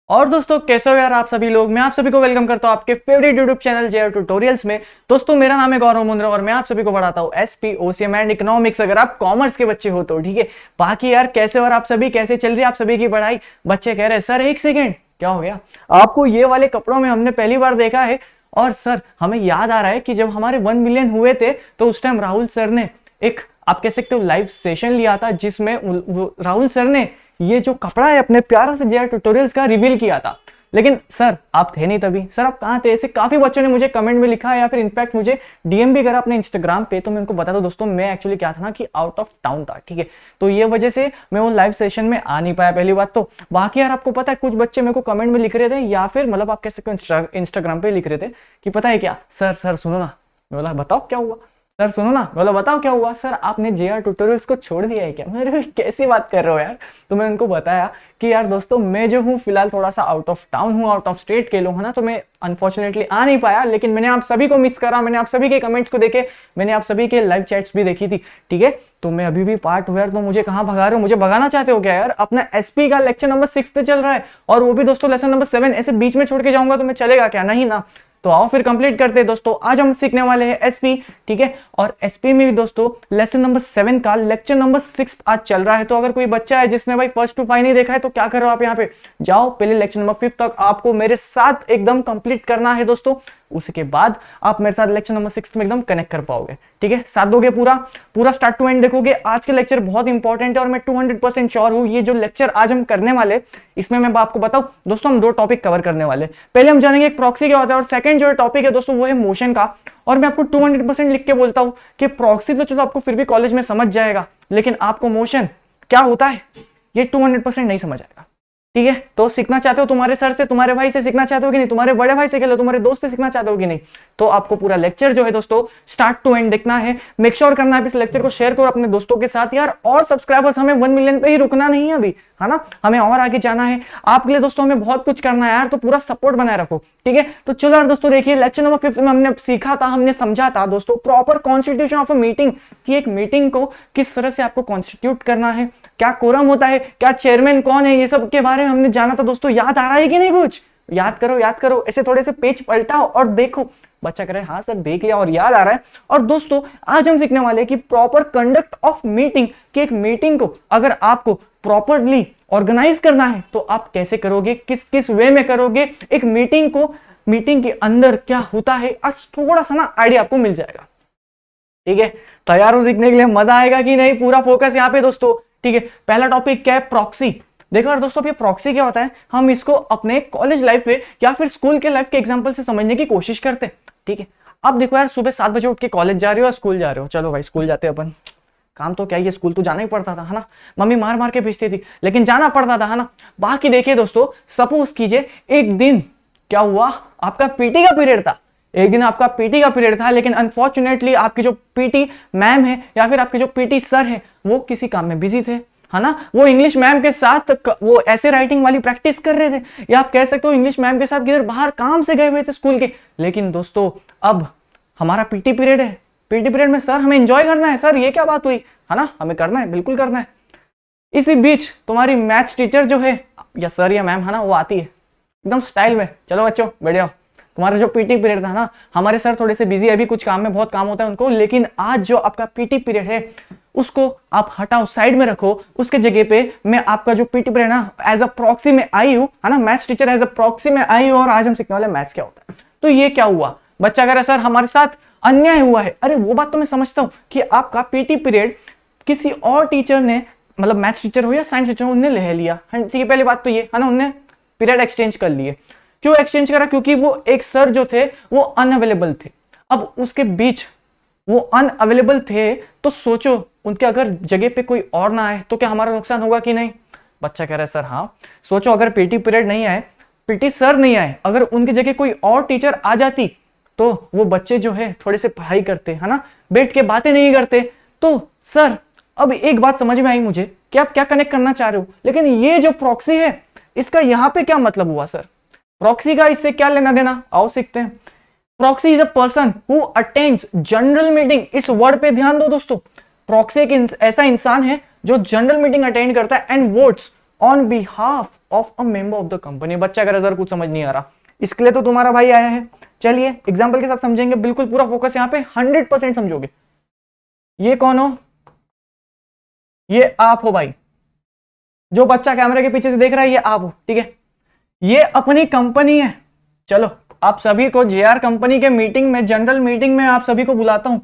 और दोस्तों कैसे हो यार आप सभी लोग। मैं आप सभी को वेलकम करता हूं आपके favourite YouTube channel JR tutorials में। दोस्तों मेरा नाम है गौरव मुंद्रा और मैं आप सभी को पढ़ाता हूं एसपी ओसीएम एंड इकोनॉमिक्स, अगर आप कॉमर्स के बच्चे हो तो ठीक है। बाकी यार कैसे हो और आप सभी, कैसे चल रही है आप सभी की पढ़ाई। बच्चे कह रहे हैं सर एक सेकेंड क्या हो गया, आपको ये वाले कपड़ों में हमने पहली बार देखा है। और सर हमें याद आ रहा है कि जब हमारे 1 मिलियन हुए थे तो उस टाइम राहुल सर ने एक, आप कह सकते हो, लाइव सेशन लिया था जिसमें राहुल सर ने ये जो कपड़ा है अपने प्यारा से जेआर ट्यूटोरियल्स का रिवील किया था। लेकिन सर आप थे नहीं तभी, सर आप कहाँ थे। ऐसे काफी बच्चों ने मुझे कमेंट में लिखा है या फिर इनफैक्ट मुझे डीएम भी करा अपने इंस्टाग्राम पे। तो मैं उनको बता दूं दोस्तों, मैं एक्चुअली क्या था ना कि आउट ऑफ टाउन था, ठीक है। तो ये वजह से मैं वो लाइव सेशन में आ नहीं पाया, पहली बात तो। बाकी यार आपको पता है कुछ बच्चे मेरे को कमेंट में लिख रहे थे या फिर मतलब आप कह सकते हो इंस्टाग्राम पे लिख रहे थे कि पता है क्या सर, सर सुनो ना। मैं बोला बताओ क्या हुआ सर, सुनो ना। बोला बताओ क्या हुआ सर, आपने जेआर ट्यूटोरियल्स को छोड़ दिया है क्या। मेरे कैसी बात कर रहे हो यार। तो मैं उनको बताया कि यार दोस्तों मैं जो हूँ फिलहाल थोड़ा सा आउट ऑफ टाउन हूँ, आउट ऑफ स्टेट के लोग है ना, तो मैं अनफॉर्चुनेटली आ नहीं पाया। लेकिन मैंने आप सभी को मिस करा, मैंने आप सभी के कमेंट्स को देखे, मैंने आप सभी के लाइव चैट्स भी देखी थी, ठीक है। तो मैं अभी भी पार्ट हुआ, तो मुझे कहाँ भगा रहे हो, मुझे भगाना चाहते हो क्या यार। अपना एसपी का लेक्चर नंबर 6 चल रहा है और वो भी दोस्तों लेसन नंबर 7 ऐसे बीच में छोड़ के जाऊंगा तो मैं चलेगा क्या, नहीं ना। तो आओ फिर कंप्लीट करते हैं दोस्तों। आज हम सीखने वाले हैं एसपी, ठीक है। और एसपी में भी दोस्तों लेसन नंबर 7 का लेक्चर नंबर 6 आज चल रहा है। तो अगर कोई बच्चा है जिसने भाई 1 to 5 नहीं देखा है तो क्या कर रहे हो आप, यहाँ पे जाओ, पहले लेक्चर नंबर 5 तक आपको मेरे साथ एकदम कंप्लीट करना है दोस्तों। उसके बाद आप मेरे साथ लेक्चर नंबर 6 में एकदम कनेक्ट कर पाओगे, ठीक है। साथ दोगे पूरा पूरा स्टार्ट टू एंड देखोगे। आज के लेक्चर बहुत इंपॉर्टेंट है और मैं 200% श्योर हूं ये जो लेक्चर आज हम करने वाले, इसमें मैं आपको बताऊं दोस्तों, हम 2 टॉपिक कवर करने वाले। पहले हम जानेंगे एक प्रॉक्सी क्या होता है और सेकंड जो टॉपिक है दोस्तों वो है मोशन का। और मैं आपको 200% लिख के बोलता हूं कि प्रॉक्सी तो चलो आपको फिर भी कॉलेज में समझ जाएगा, लेकिन आपको मोशन क्या होता है ये 200% नहीं समझ आएगा, ठीक है। तो सीखना चाहते हो तुम्हारे सर से, तुम्हारे भाई से सीखना चाहते हो कि नहीं, तुम्हारे बड़े भाई से कह लो, तुम्हारे दोस्त से सीखना चाहते हो कि नहीं, तो आपको पूरा लेक्चर जो है दोस्तों स्टार्ट टू एंड देखना है। मेक श्योर करना है इस लेक्चर को शेयर करो अपने दोस्तों के साथ यार। और सब्सक्राइबर्स हमें 1 मिलियन पे ही रुकना नहीं है अभी, है ना, हमें और आगे जाना है। आपके लिए दोस्तों हमें बहुत कुछ करना है यार, तो पूरा सपोर्ट बनाए रखो, ठीक है। तो चलो यार दोस्तों देखिए, लेक्चर नंबर 5 में हमने सीखा था, हमने समझा था दोस्तों proper constitution of a meeting, कि एक मीटिंग को किस तरह से आपको कॉन्स्टिट्यूट करना है, क्या कोरम होता है, क्या चेयरमैन कौन है, ये सब के बारे में हमने जाना था दोस्तों। याद आ रहा है कि नहीं, कुछ याद करो, याद करो, ऐसे थोड़े से पेज पलटाओ और देखो। बच्चा कह रहा है हाँ सर देख लिया और याद आ रहा है। और दोस्तों आज हम सीखने वाले हैं कि प्रॉपर कंडक्ट ऑफ मीटिंग, कि एक मीटिंग को अगर आपको प्रॉपरली ऑर्गेनाइज करना है तो आप कैसे करोगे, किस किस वे में करोगे, एक मीटिंग को, मीटिंग के अंदर क्या होता है, आज थोड़ा सा ना आइडिया आपको मिल जाएगा, ठीक है। तैयार हो सीखने के लिए, मजा आएगा कि नहीं, पूरा फोकस यहाँ पे दोस्तों, ठीक है। पहला टॉपिक क्या है, प्रॉक्सी। देखो यार दोस्तों ये प्रॉक्सी क्या होता है, हम इसको अपने कॉलेज लाइफ में या फिर स्कूल के लाइफ के एग्जांपल से समझने की कोशिश करते हैं, ठीक है। अब देखो यार सुबह 7 बजे उठ के कॉलेज जा रहे हो या स्कूल जा रहे हो, चलो भाई स्कूल जाते अपन, काम तो क्या, ये स्कूल तो जाना ही पड़ता था, है ना, मम्मी मार मार के भेजती थी लेकिन जाना पड़ता था, है ना। बाकी देखिए दोस्तों, सपोज कीजिए एक दिन क्या हुआ, आपका पीटी का पीरियड था, एक दिन आपका पीटी का पीरियड था, लेकिन अनफॉर्चुनेटली आपकी जो पीटी मैम है या फिर आपके जो पीटी सर है वो किसी काम में बिजी थे, है ना। वो इंग्लिश मैम के साथ वो ऐसे राइटिंग वाली प्रैक्टिस कर रहे थे, या आप कह सकते हो इंग्लिश मैम के साथ किधर बाहर काम से गए हुए थे स्कूल के। लेकिन दोस्तों अब हमारा पीटी पीरियड है, पीटी पीरियड में सर हमें एंजॉय करना है, सर ये क्या बात हुई, है ना, हमें करना है, बिल्कुल करना है। इसी बीच तुम्हारी मैथ्स टीचर जो है या सर या मैम है ना, वो आती है एकदम स्टाइल में, चलो बच्चों बैठ जाओ, तुम्हारा जो पीटी पीरियड था ना, हमारे सर थोड़े से बिजी है अभी, कुछ काम में, बहुत काम होता है उनको, लेकिन आज जो आपका पीटी पीरियड है उसको आप हटाओ, साइड में रखो, उसके जगह पे मैं आपका जो पीटी पीरियड ना एज अ प्रॉक्सी में आई हूं, है ना, maths teacher as a proxy में आई हूं, और आज हम सीखने वाले मैथ्स क्या होता है। तो ये क्या हुआ, बच्चा कह रहा है सर हमारे साथ अन्याय हुआ है। अरे वो बात तो मैं समझता हूं कि आपका पीटी पीरियड किसी और टीचर ने, मतलब मैथ्स टीचर हो या साइंस टीचर, उन्होंने ले लिया, ठीक है, पहली बात तो ये है ना, उन्होंने पीरियड एक्सचेंज कर लिए। क्यों एक्सचेंज करा, क्योंकि वो एक सर जो थे वो अनअवेलेबल थे। अब उसके बीच वो अनअवेलेबल थे तो सोचो उनके अगर जगह पे कोई और ना आए तो क्या हमारा नुकसान होगा कि नहीं। बच्चा कह रहा है सर हाँ। सोचो अगर पीटी पीरियड नहीं आए, पीटी सर नहीं आए, अगर उनकी जगह कोई और टीचर आ जाती तो वो बच्चे जो है थोड़े से पढ़ाई करते, है ना, बैठ के बातें नहीं करते। तो सर अब एक बात समझ में आई मुझे कि आप क्या कनेक्ट करना चाह रहे हो, लेकिन ये जो प्रॉक्सी है इसका यहाँ पे क्या मतलब हुआ सर, प्रॉक्सी का इससे क्या लेना देना, आओ सीखते हैं। Proxy is a person who attends general meeting, इस वर्ड पे ध्यान दो दोस्तों। प्रॉक्सी एक ऐसा इंसान है जो जनरल मीटिंग अटेंड करता है and votes on behalf of a member of the company. बच्चा का रिजल्ट कुछ समझ नहीं आ रहा, इसके लिए तो तुम्हारा भाई आया है। चलिए एग्जाम्पल के साथ समझेंगे, बिल्कुल पूरा फोकस यहाँ पे 100% समझोगे। ये कौन हो? ये आप हो भाई, जो बच्चा कैमरे के पीछे से देख रहा है ये आप हो, ठीक है। ये अपनी कंपनी है। चलो आप सभी को जेआर कंपनी के मीटिंग में, जनरल मीटिंग में आप सभी को बुलाता हूं,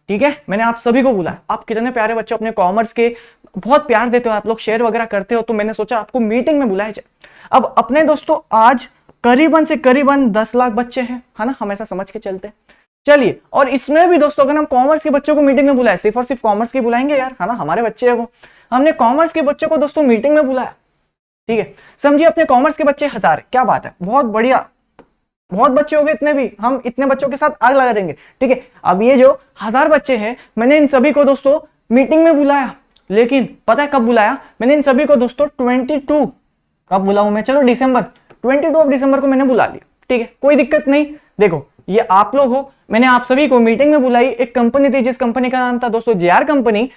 ठीक है। मैंने आप सभी को बुलाया। आप कितने प्यारे बच्चे अपने कॉमर्स के, बहुत प्यार देते हो आप लोग, शेयर वगैरह करते हो, तो मैंने सोचा आपको मीटिंग में बुलाया जाए। अब अपने दोस्तों आज करीबन से करीबन 10 लाख बच्चे हैं, है ना, हम ऐसा समझ के चलते हैं। चलिए, और इसमें भी दोस्तों अगर हम कॉमर्स के बच्चों को मीटिंग में बुलाए, सिर्फ और सिर्फ कॉमर्स के बुलाएंगे यार, है ना, हमारे बच्चे हैं वो, हमने कॉमर्स के बच्चों को दोस्तों मीटिंग में बुलाया, ठीक है। समझिए अपने कॉमर्स के बच्चे 1000, क्या बात है, बहुत बढ़िया, बहुत बच्चे हो गए, इतने भी हम इतने बच्चों के साथ आग लगा देंगे, ठीक है। अब ये जो 1000 बच्चे हैं, मैंने इन सभी को दोस्तों मीटिंग में बुलाया, लेकिन पता है कब बुलाया मैंने इन सभी को दोस्तों? 22 कब बुलाऊं मैं? चलो दिसंबर, 22 ऑफ दिसंबर को मैंने बुला लिया, ठीक है, कोई दिक्कत नहीं। देखो ये आप लोग हो, मैंने आप सभी को मीटिंग में बुलाई। एक कंपनी थी जिस कंपनी का नाम था दोस्तों जेआर कंपनी।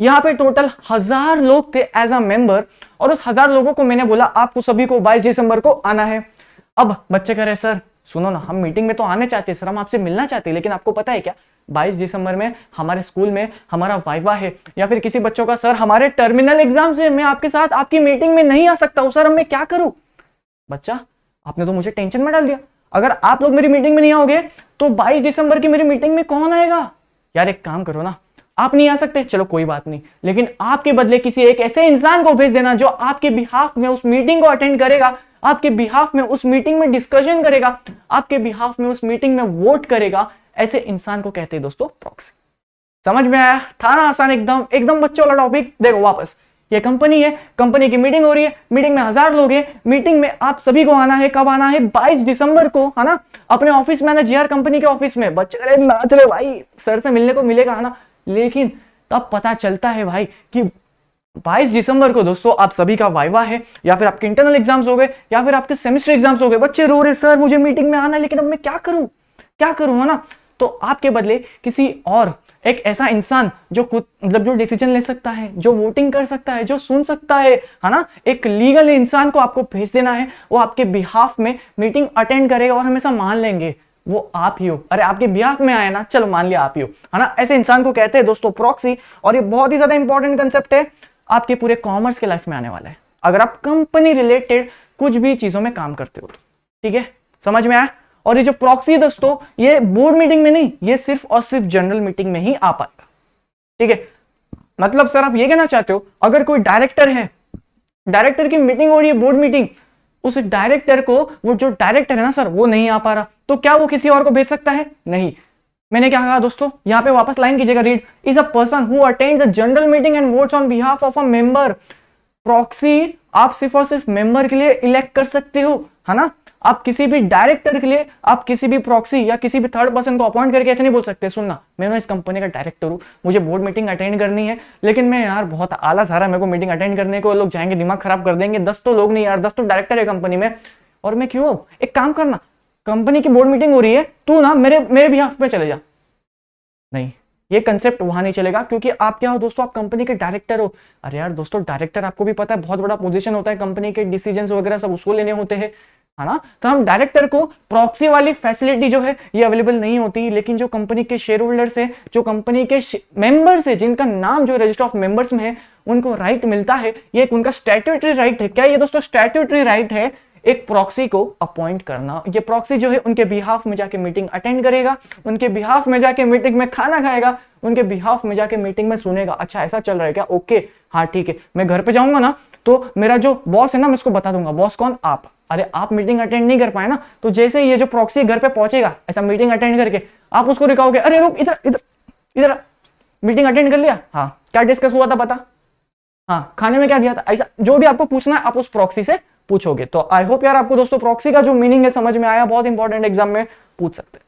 यहाँ पे टोटल 1000 लोग थे एज अ मेंबर, और उस 1000 लोगों को मैंने बोला आपको सभी को 22 दिसंबर को आना है। अब बच्चे कह रहे सर सुनो ना, हम मीटिंग में तो आने चाहते हैं सर, हम आपसे मिलना चाहते हैं, लेकिन आपको पता है क्या 22 दिसंबर में हमारे स्कूल में हमारा वाइवा है, या फिर किसी बच्चों का सर हमारे टर्मिनल एग्जाम से, मैं आपके साथ आपकी मीटिंग में नहीं आ सकता हूं सर, अब मैं क्या करूं? बच्चा आपने तो मुझे टेंशन में डाल दिया। अगर आप लोग मेरी मीटिंग में नहीं आओगे तो 22 दिसंबर की मेरी मीटिंग में कौन आएगा? यार एक काम करो ना, आप नहीं आ सकते, चलो कोई बात नहीं, लेकिन आपके बदले किसी एक ऐसे इंसान को भेज देना जो आपके बिहाफ में उस मीटिंग को अटेंड करेगा, आपके बिहाफ में उस मीटिंग में डिस्कशन करेगा, आपके बिहाफ में उस मीटिंग में वोट करेगा। ऐसे इंसान को कहते हैं दोस्तों प्रॉक्सी। समझ में आया? था ना आसान, एकदम एकदम बच्चों वाला टॉपिक। देखो वापस, ये कंपनी है, कंपनी की मीटिंग हो रही है, मीटिंग में 1000 लोग हैं, मीटिंग में आप सभी को आना है। कब आना है? 22 दिसंबर को, है ना, अपने ऑफिस में आना, जेआर कंपनी के ऑफिस में। बच्चे अरे नाच रहे भाई, सर से मिलने को मिलेगा, है ना, लेकिन तब पता चलता है भाई कि 22 दिसंबर को दोस्तों आप सभी का वाइवा है, या फिर आपके इंटरनल एग्जाम्स हो गए, या फिर आपके सेमेस्टर एग्जाम्स हो गए। बच्चे रो रहे सर मुझे मीटिंग में आना है, लेकिन अब मैं क्या करूं, क्या करूं, है ना। तो आपके बदले किसी और एक ऐसा इंसान जो खुद मतलब जो डिसीजन ले सकता है, जो वोटिंग कर सकता है, जो सुन सकता है ना, एक लीगल इंसान को आपको भेज देना है। वो आपके बिहाफ में मीटिंग अटेंड करेगा और हमेशा मान लेंगे वो आप ही हो। अरे आपके बिहाफ में आए ना, चलो मान लिया आप ही हो, है ना। ऐसे इंसान को कहते हैं दोस्तों प्रॉक्सी, और ये बहुत ही ज्यादा इंपॉर्टेंट कंसेप्ट है, आपके पूरे कॉमर्स के लाइफ में आने वाला है अगर आप कंपनी रिलेटेड कुछ भी चीजों में काम करते हो तो, ठीक है, समझ में आया। और ये जो प्रॉक्सी दोस्तों, ये बोर्ड मीटिंग में नहीं, ये सिर्फ और सिर्फ जनरल मीटिंग में ही आ पाएगा, ठीक है। मतलब सर आप ये कहना चाहते हो अगर कोई डायरेक्टर है, डायरेक्टर की मीटिंग हो रही है, बोर्ड मीटिंग, उस डायरेक्टर को, वो जो डायरेक्टर है ना सर, वो नहीं आ पा रहा, तो क्या वो किसी और को भेज सकता है? नहीं। मैंने क्या कहा दोस्तों, यहां पे वापस लाइन कीजिएगा, read is a person who attends a general meeting and votes on behalf of a member. Proxy आप सिर्फ और सिर्फ मेंबर के लिए इलेक्ट कर सकते हो, है ना। आप किसी भी डायरेक्टर के लिए, आप किसी भी प्रॉक्सी या किसी भी थर्ड पर्सन को अपॉइंट करके ऐसे नहीं बोल सकते, सुनना मैं ना इस कंपनी का डायरेक्टर हूं, मुझे बोर्ड मीटिंग अटेंड करनी है, लेकिन मैं यार बहुत आलस आ रहा है मेरे को मीटिंग अटेंड करने को, लोग जाएंगे दिमाग खराब कर देंगे, 10 तो लोग नहीं यार, 10 तो डायरेक्टर है कंपनी में, और मैं क्यों, एक काम करना, कंपनी की बोर्ड मीटिंग हो रही है, तू ना मेरे बिहाफ पे चले जा। नहीं, ये कंसेप्ट वहां नहीं चलेगा, क्योंकि आप क्या हो दोस्तों, आप कंपनी के डायरेक्टर हो। अरे यार दोस्तों, डायरेक्टर आपको भी पता है बहुत बड़ा पोजीशन होता है, कंपनी के डिसीजंस वगैरह सब उसको लेने होते हैं, है ना। तो हम डायरेक्टर को प्रॉक्सी वाली फैसिलिटी जो है ये अवेलेबल नहीं होती, लेकिन जो कंपनी के शेयर होल्डर्स है, जो कंपनी के मेंबर्स है, जिनका नाम जो रजिस्टर ऑफ मेंबर्स में है, उनको राइट मिलता है, ये एक उनका स्टैट्यूटरी राइट है। क्या ये दोस्तों स्टैट्यूटरी राइट है एक प्रॉक्सी को अपॉइंट करना। ये प्रॉक्सी जो है उनके बिहाफ में जाके मीटिंग अटेंड करेगा, उनके बिहाफ में जाके मीटिंग में खाना खाएगा, उनके बिहाफ में जाके मीटिंग में सुनेगा, अच्छा ऐसा चल रहा है क्या, ओके हाँ ठीक है। मैं घर पे जाऊंगा ना तो मेरा जो बॉस है ना, मैं उसको बता दूंगा, बॉस कौन, आप। अरे आप मीटिंग अटेंड नहीं कर पाए ना, तो जैसे ये जो प्रॉक्सी घर पे पहुंचेगा ऐसा मीटिंग अटेंड करके, आप उसको दिखाओगे, अरे रुक इधर इधर इधर, मीटिंग अटेंड कर लिया, हाँ क्या डिस्कस हुआ था बता, हाँ खाने में क्या दिया था, ऐसा जो भी आपको पूछना है आप उस प्रॉक्सी से पूछोगे। तो आई होप यार आपको दोस्तों प्रॉक्सी का जो मीनिंग है समझ में आया, बहुत इंपॉर्टेंट एग्जाम में पूछ सकते हैं।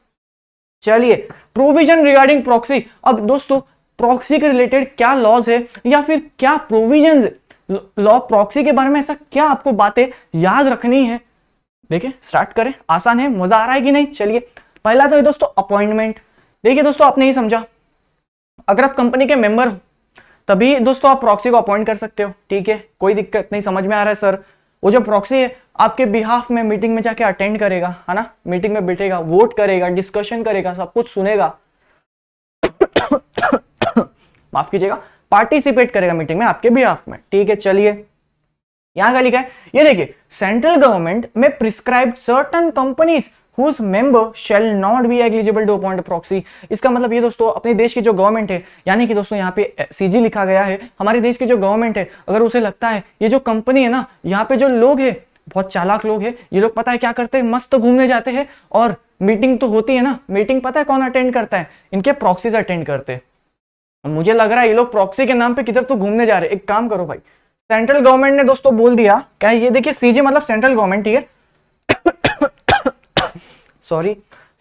चलिए प्रोविजन रिगार्डिंग प्रॉक्सी। अब दोस्तों प्रॉक्सी के रिलेटेड क्या लॉज है या फिर क्या प्रोविजंस है, लॉ प्रॉक्सी के बारे में ऐसा क्या आपको बातें याद रखनी है। देखिए स्टार्ट करें, आसान है, मजा आ रहा है कि नहीं। चलिए पहला तो है दोस्तों अपॉइंटमेंट। देखिए दोस्तों आपने ही समझा, अगर आप कंपनी के मेंबर हो तभी दोस्तों आप प्रॉक्सी को अपॉइंट कर सकते हो, ठीक है, कोई दिक्कत नहीं। समझ में आ रहा है सर? वो जो प्रॉक्सी है आपके बिहाफ में मीटिंग में जाके अटेंड करेगा, है ना, मीटिंग में बैठेगा, वोट करेगा, डिस्कशन करेगा, सब कुछ सुनेगा माफ कीजिएगा, पार्टिसिपेट करेगा मीटिंग में आपके बिहाफ में, ठीक है। चलिए यहां का लिखा है, ये देखिए, सेंट्रल गवर्नमेंट में prescribe certain companies whose member shall not be eligible to appoint a proxy। इसका मतलब ये दोस्तों, अपने देश की जो गवर्नमेंट है, यानी कि दोस्तों यहाँ पे सीजी लिखा गया है, हमारे देश की जो गवर्नमेंट है, अगर उसे लगता है ये जो कंपनी है ना, यहाँ पे जो लोग है बहुत चालाक लोग है, ये लोग पता है क्या करते हैं, मस्त घूमने जाते हैं, और मीटिंग तो होती है ना, मीटिंग पता है कौन अटेंड करता है, इनके प्रॉक्सीज अटेंड करते हैं। मुझे लग रहा है ये लोग प्रॉक्सी के नाम पे किधर तो घूमने जा रहे हैं। एक काम करो भाई, सेंट्रल गवर्नमेंट ने दोस्तों बोल दिया क्या, ये देखिए सीजी मतलब सेंट्रल गवर्नमेंट, ठीक है, सॉरी,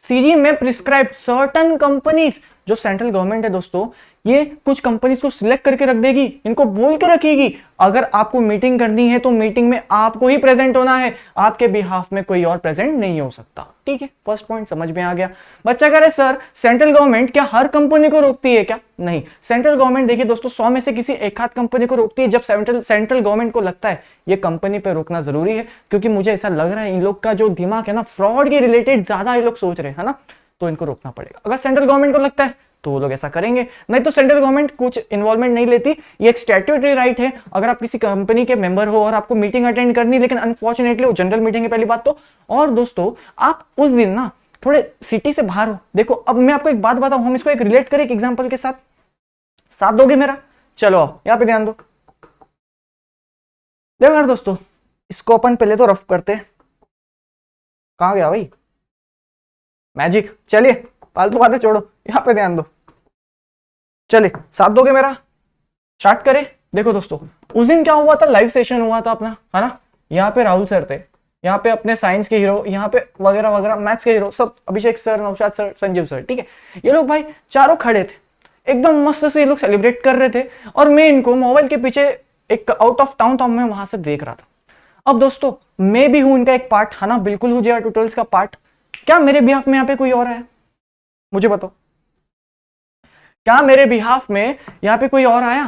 सीजी में प्रिस्क्राइब सर्टेन कंपनीज, जो सेंट्रल गवर्नमेंट है दोस्तों, ये कुछ कंपनीज को सिलेक्ट करके रख देगी, इनको बोल के रखेगी, अगर आपको मीटिंग करनी है तो मीटिंग में आपको ही प्रेजेंट होना है, आपके बिहाफ में कोई और प्रेजेंट नहीं हो सकता, ठीक है। फर्स्ट पॉइंट समझ में आ गया। बच्चा कह रहे सर सेंट्रल गवर्नमेंट क्या हर कंपनी को रोकती है क्या? नहीं, सेंट्रल गवर्नमेंट देखिए दोस्तों 100 में से किसी एक आध कंपनी को रोकती है, जब सेंट्रल गवर्नमेंट को लगता है ये कंपनी पे रोकना जरूरी है, क्योंकि मुझे ऐसा लग रहा है इन लोग का जो दिमाग है ना, फ्रॉड के रिलेटेड ज्यादा ये लोग सोच रहे हैं, है ना, तो इनको रोकना पड़ेगा। अगर सेंट्रल गवर्नमेंट को लगता है तो वो लोग ऐसा करेंगे, नहीं तो सेंट्रल गवर्नमेंट कुछ इन्वॉल्वमेंट नहीं लेती, ये एक स्टैट्यूटरी राइट है। अगर आप किसी कंपनी के मेंबर हो और आपको मीटिंग अटेंड करनी, लेकिन अनफॉर्चुनेटली वो जनरल मीटिंग है पहली बात तो, और दोस्तों आप उस दिन ना थोड़े सिटी से बाहर हो। देखो अब मैं आपको एक बात बताऊं, हम इसको एक रिलेट करें एक एग्जांपल के साथ, साथ दोगे मेरा? चलो यहां पे ध्यान दो, देखो यार दोस्तों, इसको अपन पहले तो रफ करते, कहां गया भाई मैजिक, चलिए फालतू बातें छोड़ो, यहां पे ध्यान दो, चलिए साथ दोगे मेरा, स्टार्ट करें। देखो दोस्तों उस दिन क्या हुआ था, लाइव सेशन हुआ था अपना, है ना, यहाँ पे राहुल सर थे, यहाँ पे अपने साइंस के हीरो, यहाँ पे वगैरह वगैरह मैथ्स के हीरो सब, Abhishek sir, Naushad sir, Sanjeev sir, ठीक है, ये लोग भाई चारों खड़े थे, एकदम मस्त से ये लोग सेलिब्रेट कर रहे थे, और मैं इनको मोबाइल के पीछे एक आउट ऑफ टाउन था, मैं वहां से देख रहा था। अब दोस्तों मैं भी हूं इनका एक पार्ट, है ना, बिल्कुल हूं जेआर ट्यूटोरियल्स का पार्ट। क्या मेरे बिहाफ में यहाँ पे कोई और है? मुझे बताओ, क्या मेरे बिहाफ में यहाँ पे कोई और आया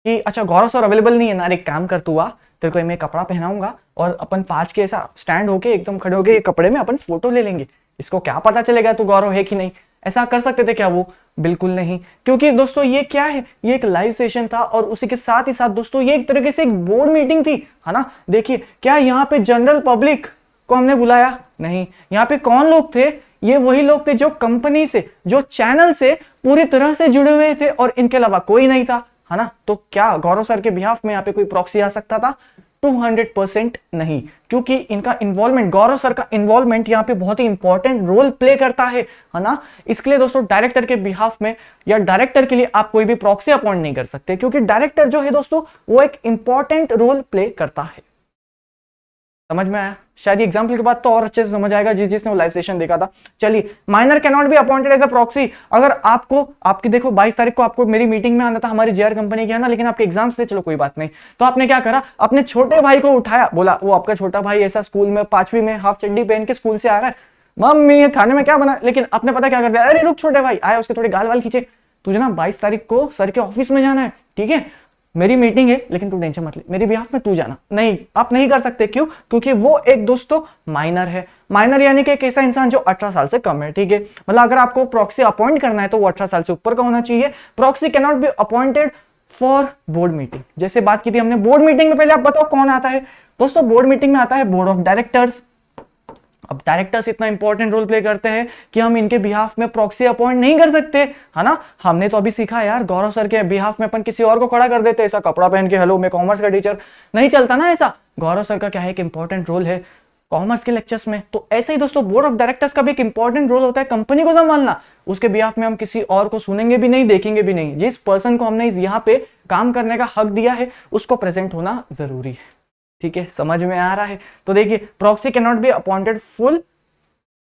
कि अच्छा गौरव सर अवेलेबल नहीं है ना, एक काम कर तू आ, तेरे को मैं कपड़ा पहनाऊंगा और अपन 5 के ऐसा स्टैंड होके एकदम खड़े होके कपड़े में अपन फोटो ले लेंगे, इसको क्या पता चलेगा तू गौरव है कि नहीं? ऐसा कर सकते थे क्या वो? बिल्कुल नहीं, क्योंकि दोस्तों ये क्या है, ये एक लाइव सेशन था, और उसी के साथ ही साथ दोस्तों ये एक तरीके से एक बोर्ड मीटिंग थी, है ना। देखिए क्या यहाँ पे जनरल पब्लिक को हमने बुलाया? नहीं। यहाँ पे कौन लोग थे? ये वही लोग थे जो कंपनी से, जो चैनल से पूरी तरह से जुड़े हुए थे, और इनके अलावा कोई नहीं था, है ना। तो क्या गौरव सर के बिहाफ में यहाँ पे कोई प्रॉक्सी आ सकता था? 200% नहीं, क्योंकि इनका इन्वॉल्वमेंट, गौरव सर का इन्वॉल्वमेंट यहाँ पे बहुत ही इंपॉर्टेंट रोल प्ले करता है ना। इसके लिए दोस्तों डायरेक्टर के बिहाफ में या डायरेक्टर के लिए आप कोई भी प्रॉक्सी अपॉइंट नहीं कर सकते, क्योंकि डायरेक्टर जो है दोस्तों वो एक इंपॉर्टेंट रोल प्ले करता है। समझ में आया? शायद एग्जाम्पल के बाद तो और अच्छे से समझ आएगा जिसने वो लाइव सेशन देखा था। चलिए, minor can not be appointed as a proxy. अगर आपको, आपकी देखो 22 तारीख को आपको मेरी मीटिंग में आना था, हमारी जेआर कंपनी की, है ना, लेकिन आपके एग्जाम्स थे, चलो कोई बात नहीं, तो आपने क्या करा, अपने छोटे भाई को उठाया, बोला वो आपका छोटा भाई ऐसा स्कूल में 5वीं में हाफ चड्डी पहन के स्कूल से आ रहा है, मम्मी खाने में क्या बना, लेकिन आपने पता क्या कर दिया, अरे रुक छोटे भाई, आया, उसके थोड़े गाल वाल खींचे, तुझे ना 22 तारीख को सर के ऑफिस में जाना है, ठीक है, मेरी मीटिंग है, लेकिन तू टेंशन मत ले, मेरे बिहाफ में तू जाना। नहीं, आप नहीं कर सकते। क्यों? क्योंकि वो एक दोस्तों माइनर है। माइनर यानी कि एक ऐसा इंसान जो 18 साल से कम है, ठीक है। मतलब अगर आपको प्रॉक्सी अपॉइंट करना है तो वो 18 साल से ऊपर का होना चाहिए। Proxy can not be appointed for board meeting. जैसे बात की थी हमने बोर्ड मीटिंग में, पहले आप बताओ कौन आता है दोस्तों? बोर्ड मीटिंग में आता है बोर्ड ऑफ डायरेक्टर्स। अब डायरेक्टर्स इतना इंपॉर्टेंट रोल प्ले करते हैं कि हम इनके बिहाफ में प्रॉक्सी अपॉइंट नहीं कर सकते, है ना। हमने तो अभी सीखा यार, गौरव सर के बिहाफ में अपन किसी और को खड़ा कर देते, ऐसा कपड़ा पहन के, हेलो मैं कॉमर्स का टीचर, नहीं चलता ना ऐसा। गौरव सर का क्या है, एक इंपॉर्टेंट रोल है कॉमर्स के लेक्चर्स में। तो ऐसे ही दोस्तों बोर्ड ऑफ डायरेक्टर्स का भी एक इंपॉर्टेंट रोल होता है कंपनी को संभालना। उसके बिहाफ में हम किसी और को सुनेंगे भी नहीं, देखेंगे भी नहीं। जिस पर्सन को हमने यहाँ पे काम करने का हक दिया है उसको प्रेजेंट होना जरूरी है, ठीक है। समझ में आ रहा है? तो देखिए, proxy can not be appointed full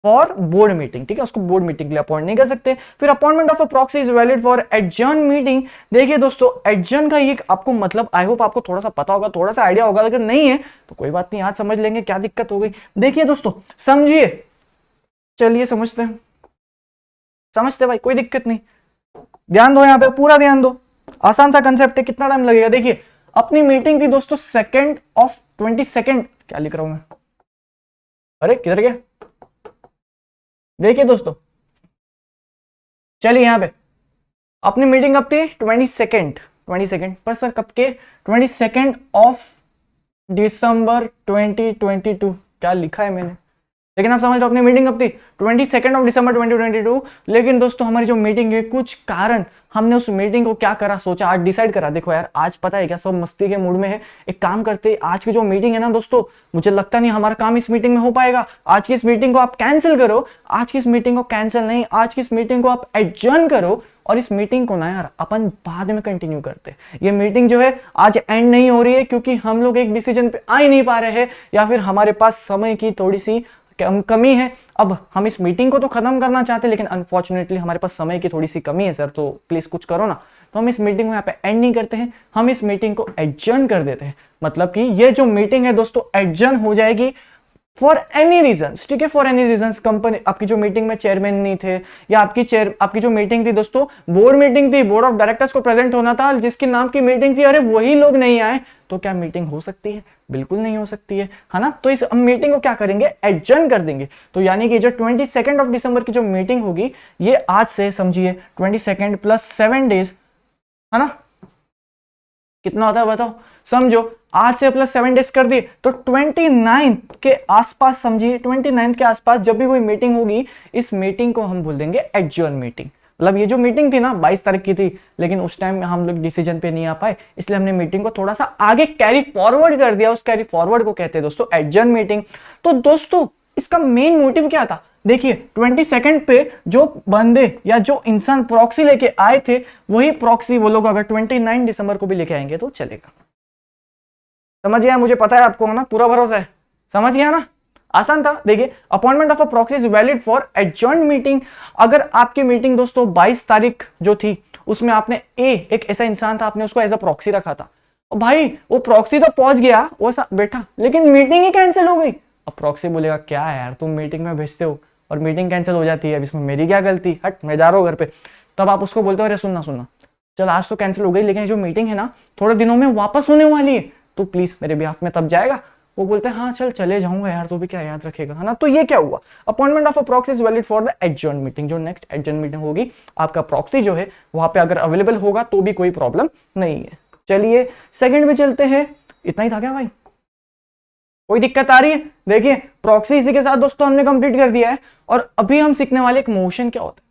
for board meeting, ठीक है, उसको बोर्ड मीटिंग के लिए अपॉइंट नहीं कर सकते। फिर appointment of a proxy is valid for adjourn meeting. देखिए दोस्तों, एडजर्न का ये आपको मतलब, आई होप आपको थोड़ा सा पता होगा, थोड़ा सा आइडिया होगा, अगर नहीं है तो कोई बात नहीं, आज समझ लेंगे, क्या दिक्कत हो गई। देखिए दोस्तों, समझिए, चलिए समझते हैं, समझते भाई, कोई दिक्कत नहीं, ध्यान दो, यहाँ पे पूरा ध्यान दो। आसान सा कंसेप्ट है, कितना टाइम लगेगा। देखिए अपनी मीटिंग थी दोस्तों 22 क्या लिख रहा हूं मैं, अरे किधर गया, देखिए दोस्तों, चलिए यहां पे अपनी मीटिंग कब थी 22 पर सर कब के 22 दिसंबर 2022, क्या लिखा है मैंने, लेकिन आप समझ लो अपनी मीटिंग कब थी 22 दिसंबर 2022। लेकिन दोस्तों हमारी जो मीटिंग है कुछ कारण हमने उस मीटिंग को क्या करा, सोचा, आज डिसाइड करा, देखो यार आज पता है क्या, सब मस्ती के मूड में है, एक काम करते, आज की जो मीटिंग है ना दोस्तों, मुझे लगता नहीं हमारा काम इस मीटिंग में हो पाएगा, आज की इस मीटिंग को आप कैंसिल करो, आज की इस मीटिंग को कैंसिल नहीं, आज की इस मीटिंग को आप एडजर्न करो, और इस मीटिंग को ना यार अपन बाद में कंटिन्यू करते। ये मीटिंग जो है आज एंड नहीं हो रही है क्योंकि हम लोग एक डिसीजन पे आ ही नहीं पा रहे हैं, या फिर हमारे पास समय की थोड़ी सी कमी है। अब हम इस मीटिंग को तो खत्म करना चाहते हैं लेकिन अनफॉर्चुनेटली हमारे पास समय की थोड़ी सी कमी है सर, तो प्लीज कुछ करो ना। तो हम इस मीटिंग को यहाँ पे एंड नहीं करते हैं, हम इस मीटिंग को एडजर्न कर देते हैं, मतलब कि ये जो मीटिंग है दोस्तों एडजर्न हो जाएगी फॉर एनी रीजन, ठीक है, फॉर एनी रीजन। कंपनी आपकी जो मीटिंग में चेयरमैन नहीं थे, या आपकी जो मीटिंग थी दोस्तों बोर्ड मीटिंग थी, बोर्ड ऑफ डायरेक्टर्स को प्रेजेंट होना था, जिसके नाम की मीटिंग थी, अरे वही लोग नहीं आए, तो क्या मीटिंग हो सकती है? बिल्कुल नहीं हो सकती है ना। तो इस मीटिंग को क्या करेंगे, एडजर्न कर देंगे। तो यानी कि जो 22 दिसंबर की जो मीटिंग होगी ये आज से समझिए 22 प्लस 7 डेज, है ना, कितना होता है बताओ, समझो आज से प्लस 7 डेज कर दिए तो 29 के आसपास, समझिए 29 के आसपास जब भी कोई मीटिंग होगी इस मीटिंग को हम बोल देंगे एडजर्न मीटिंग। मतलब ये जो मीटिंग थी ना 22 तारीख की थी, लेकिन उस टाइम हम लोग डिसीजन पे नहीं आ पाए, इसलिए हमने मीटिंग को थोड़ा सा आगे कैरी फॉरवर्ड कर दिया, उस कैरी फॉरवर्ड को कहते हैं दोस्तों एडजर्न मीटिंग। तो दोस्तों इसका मेन मोटिव क्या था, देखिए 22 पे जो बंदे या जो इंसान प्रॉक्सी लेके आए थे वही प्रॉक्सी वो लोग अगर 29 दिसंबर को भी लेके आएंगे तो चलेगा। समझ गया, मुझे पता है आपको ना, पूरा भरोसा है, समझ गया ना, आसान था। देखिए appointment of a proxy is valid for adjourn meeting. अगर आपकी मीटिंग दोस्तों 22 तारीख जो थी उसमें आपने एक ऐसा इंसान था, आपने उसको एज अ प्रॉक्सी रखा था, और भाई वो प्रॉक्सी तो पहुंच गया वो बैठा, लेकिन मीटिंग ही कैंसिल हो गई। अब प्रॉक्सी बोलेगा क्या है यार तुम मीटिंग में भेजते हो और मीटिंग कैंसिल हो जाती है, अब इसमें मेरी क्या गलती, हट मैं जा रहा हूँ घर पे। तब आप उसको बोलते हो अरे सुनना चल आज तो कैंसिल हो गई, लेकिन जो मीटिंग है ना थोड़े दिनों में वापस होने वाली है, तो प्लीज मेरे बिहाफ में तब जाएगा। वो बोलते हैं हाँ चल चले जाऊंगा यार, तो भी क्या याद रखेगा, है ना। तो ये क्या हुआ, appointment of a proxy is valid for the adjourn meeting. जो नेक्स्ट एडजर्न मीटिंग होगी आपका प्रॉक्सी जो है वहां पे अगर अवेलेबल होगा तो भी कोई प्रॉब्लम नहीं है। चलिए सेकंड में चलते हैं। इतना ही था क्या भाई, कोई दिक्कत आ रही है? देखिए प्रॉक्सी इसी के साथ दोस्तों हमने कंप्लीट कर दिया है, और अभी हम सीखने वाले एक मोशन क्या होता है,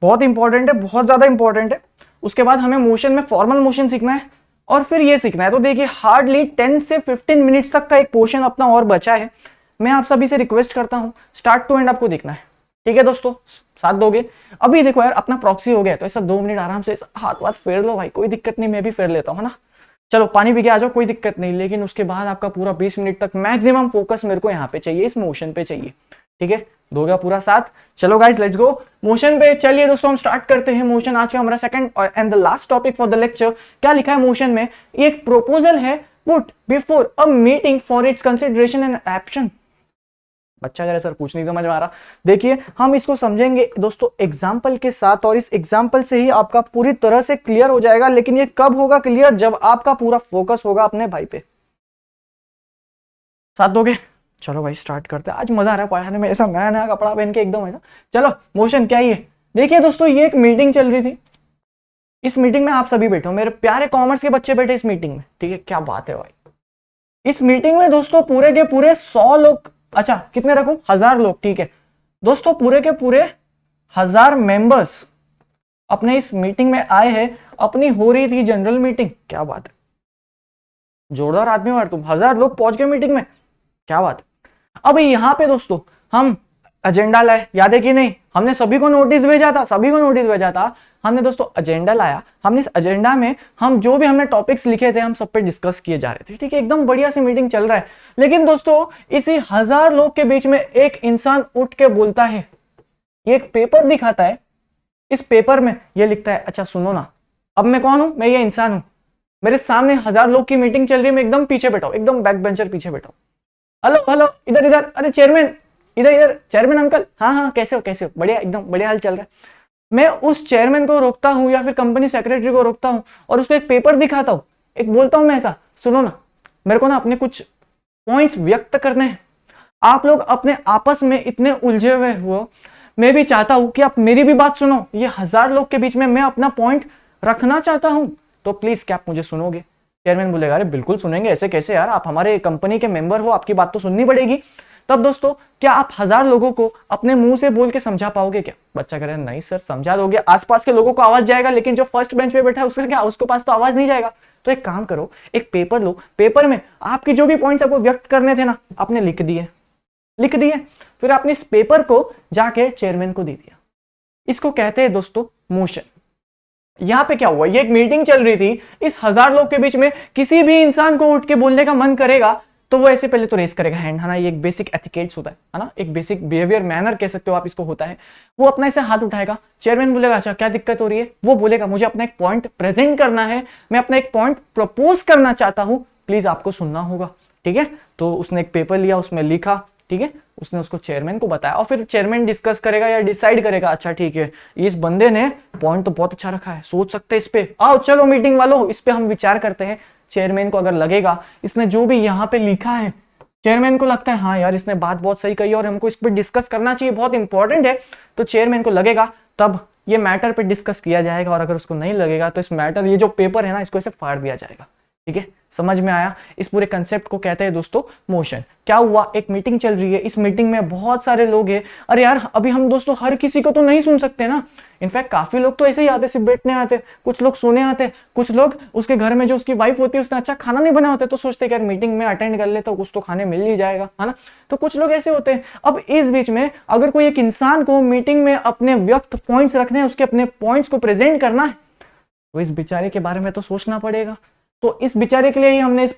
बहुत इंपॉर्टेंट है, बहुत ज्यादा इंपॉर्टेंट है। उसके बाद हमें मोशन में फॉर्मल मोशन सीखना है और फिर ये सीखना है। तो देखिए हार्डली 10 से 15 मिनट्स तक का एक पोर्शन अपना और बचा है। मैं आप सभी से रिक्वेस्ट करता हूं स्टार्ट टू एंड आपको देखना है, ठीक है दोस्तों, साथ दोगे। अभी देखो यार अपना प्रॉक्सी हो गया तो ऐसा 2 मिनट आराम से हाथ वाथ फेर लो भाई, कोई दिक्कत नहीं, मैं भी फेर लेता हूं, है ना। चलो पानी पी के आ जाओ, कोई दिक्कत नहीं, लेकिन उसके बाद आपका पूरा 20 मिनट तक मैक्सिमम फोकस मेरे को यहाँ पे चाहिए, इस मोशन पे चाहिए, ठीक है, दोगे पूरा साथ। चलो गाइस लेट्स गो मोशन पे। चलिए दोस्तों हम स्टार्ट करते हैं मोशन। आज का हमारा second and the last topic for the lecture. क्या लिखा है मोशन में, एक प्रोपोजल है put before a meeting for its consideration and action. बच्चा अगर सर कुछ नहीं समझ में आ रहा, देखिए हम इसको समझेंगे दोस्तों एग्जाम्पल के साथ, और इस एग्जाम्पल से ही आपका पूरी तरह से क्लियर हो जाएगा। लेकिन ये कब होगा क्लियर, जब आपका पूरा फोकस होगा अपने भाई पे। साथ दोगे? चलो भाई स्टार्ट करते हैं। आज मजा आ रहा है पढ़ाने में, ऐसा नया नया कपड़ा पहन के एकदम ऐसा। चलो मोशन क्या ही है, देखिए दोस्तों ये एक मीटिंग चल रही थी, इस मीटिंग में आप सभी बैठे हो, मेरे प्यारे कॉमर्स के बच्चे बैठे इस मीटिंग में, ठीक है, क्या बात है भाई। इस मीटिंग में दोस्तों पूरे के पूरे 100 लोग, अच्छा कितने रखूं, 1000 लोग, ठीक है दोस्तों, पूरे के पूरे 1000 मेंबर्स अपने इस मीटिंग में आए हैं। अपनी हो रही थी जनरल मीटिंग, क्या बात है, जोरदार आदमी हो यार तुम, 1000 लोग पहुंच गए मीटिंग में, क्या बात है। अब यहां पे दोस्तों हम एजेंडा लाए, याद है कि नहीं, हमने सभी को नोटिस भेजा था, हमने दोस्तों एजेंडा लाया। हमने इस एजेंडा में हम जो भी हमने टॉपिक्स लिखे थे हम सब पे डिस्कस किए जा रहे थे, ठीक है, एकदम बढ़िया सी मीटिंग चल रहा है। लेकिन दोस्तों इसी 1000 लोग के बीच में एक इंसान उठ के बोलता है, ये एक पेपर दिखाता है, इस पेपर में ये लिखता है, अच्छा सुनो ना, अब मैं कौन हूं, मैं ये इंसान हूं, मेरे सामने 1000 लोग की मीटिंग चल रही है, मैं एकदम पीछे बैठा हूं, एकदम बैक बेंचर पीछे बैठा हूं। हेलो इधर इधर, अरे चेयरमैन इधर इधर, चेयरमैन अंकल, हाँ कैसे हो बढ़िया, एकदम बढ़िया हाल चल रहा है। मैं उस चेयरमैन को रोकता हूं या फिर कंपनी सेक्रेटरी को रोकता हूं और उसको एक पेपर दिखाता हूं, एक बोलता हूं मैं ऐसा, सुनो ना, मेरे को ना अपने कुछ पॉइंट्स व्यक्त करने हैं, आप लोग अपने आपस में इतने उलझे हुए हो, मैं भी चाहता हूं कि आप मेरी भी बात सुनो, ये 1000 लोग के बीच में मैं अपना पॉइंट रखना चाहता हूं, तो प्लीज क्या आप मुझे सुनोगे? चेयरमैन बोलेगा अरे बिल्कुल सुनेंगे, ऐसे कैसे यार, आप हमारे कंपनी के मेंबर हो, आपकी बात तो सुननी पड़ेगी। तब दोस्तों क्या आप 1000 लोगों को अपने मुंह से बोल के समझा पाओगे क्या? बच्चा कह रहा है नहीं सर, समझा दोगे, आसपास के लोगों को आवाज जाएगा, लेकिन जो फर्स्ट बेंच पे बैठा है उसका क्या, उसके पास तो आवाज नहीं जाएगा। तो एक काम करो, एक पेपर लो, पेपर में आपके जो भी पॉइंट्स आपको व्यक्त करने थे ना, आपने लिख दिए, फिर आपने इस पेपर को जाके चेयरमैन को दे दिया। इसको कहते हैं दोस्तों मोशन। यहां पे क्या हुआ, ये एक मीटिंग चल रही थी, इस 1000 लोग के बीच में किसी भी इंसान को उठ के बोलने का मन करेगा तो वो ऐसे पहले तो रेस करेगा हैंड, है ना, ये एक बेसिक एथिकेट्स होता है ना, एक बेसिक बिहेवियर मैनर कह सकते हो आप इसको, होता है। वो अपना ऐसे हाथ उठाएगा, चेयरमैन बोलेगा अच्छा क्या दिक्कत हो रही है, वो बोलेगा मुझे अपना एक पॉइंट प्रेजेंट करना है, मैं अपना एक पॉइंट प्रपोज करना चाहता हूं, प्लीज आपको सुनना होगा, ठीक है। तो उसने एक पेपर लिया, उसमें लिखा, ठीक है, उसने उसको चेयरमैन को बताया और फिर चेयरमैन डिस्कस करेगा या डिसाइड करेगा, अच्छा ठीक है इस बंदे ने पॉइंट तो बहुत अच्छा रखा है, सोच सकते हैं इस पे, आओ चलो मीटिंग वालों इस पे हम विचार करते हैं। चेयरमैन को अगर लगेगा इसने जो भी यहाँ पे लिखा है, चेयरमैन को लगता है हाँ यार इसने बात बहुत सही कही और हमको इस पे डिस्कस करना चाहिए, बहुत इंपॉर्टेंट है, तो चेयरमैन को लगेगा तब ये मैटर पे डिस्कस किया जाएगा, और अगर उसको नहीं लगेगा तो इस मैटर, ये जो पेपर है ना, इसको ऐसे फाड़ दिया जाएगा, ठीक है। समझ में आया? इस पूरे कंसेप्ट को कहते हैं दोस्तों मोशन। क्या हुआ, एक मीटिंग चल रही है, इस मीटिंग में बहुत सारे लोग हैं, अरे यार अभी हम दोस्तों हर किसी को तो नहीं सुन सकते ना, इनफैक्ट काफी लोग तो ऐसे ही आते, सिर्फ बैठने आते, कुछ लोग सोने आते, कुछ लोग उसके घर में जो उसकी वाइफ होती है उसने अच्छा खाना नहीं बना होता तो सोचते कि यार मीटिंग में अटेंड कर ले तो कुछ तो खाने मिल ही जाएगा, है ना, तो कुछ लोग ऐसे होते हैं। अब इस बीच में अगर कोई एक इंसान को मीटिंग में अपने व्यक्त पॉइंट्स रखने हैं, उसके अपने पॉइंट्स को प्रेजेंट करना है, तो इस बेचारे के बारे में तो सोचना पड़ेगा। तो इस बेचारे के लिए ही हमने इस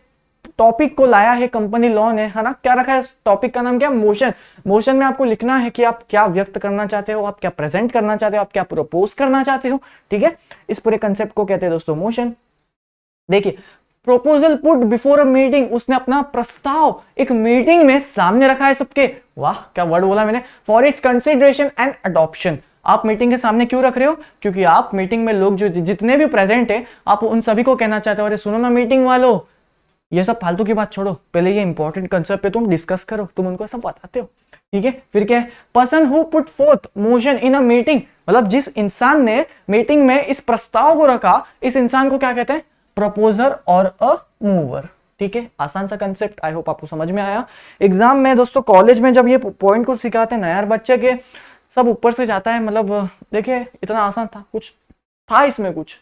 टॉपिक को लाया है, कंपनी लॉ ने, है ना, क्या रखा है इस टॉपिक का नाम, क्या, मोशन। मोशन में आपको लिखना है कि आप क्या व्यक्त करना चाहते हो, आप क्या प्रेजेंट करना चाहते हो, आप क्या प्रपोज करना चाहते हो, ठीक है। इस पूरे कंसेप्ट को कहते हैं दोस्तों मोशन। देखिए, proposal put before a meeting, उसने अपना प्रस्ताव एक मीटिंग में सामने रखा है सबके, वाह क्या वर्ड बोला मैंने, for its consideration and adoption. आप मीटिंग के सामने क्यों रख रहे हो, क्योंकि आप मीटिंग में लोग जो जितने भी प्रेजेंट है, आप उन सभी को कहना चाहते हो अरे सुनो ना मीटिंग वालों, ये सब फालतू की बात छोड़ो, पहले ये इंपॉर्टेंट कंसेप्ट पे तुम डिस्कस करो, तुम उनको सब बताते हो, ठीक है। फिर क्या है, person who put fourth motion in a meeting, मतलब जिस इंसान ने मीटिंग में इस प्रस्ताव को रखा, इस इंसान को क्या कहते हैं, प्रपोजर और अ मूवर, ठीक है। आसान सा कंसेप्ट, आई होप आपको समझ में आया। एग्जाम में दोस्तों, कॉलेज में जब ये पॉइंट को सिखाते हैं ना यार, बच्चे के सब ऊपर से जाता है, मतलब देखिए इतना आसान था, कुछ था इसमें कुछ,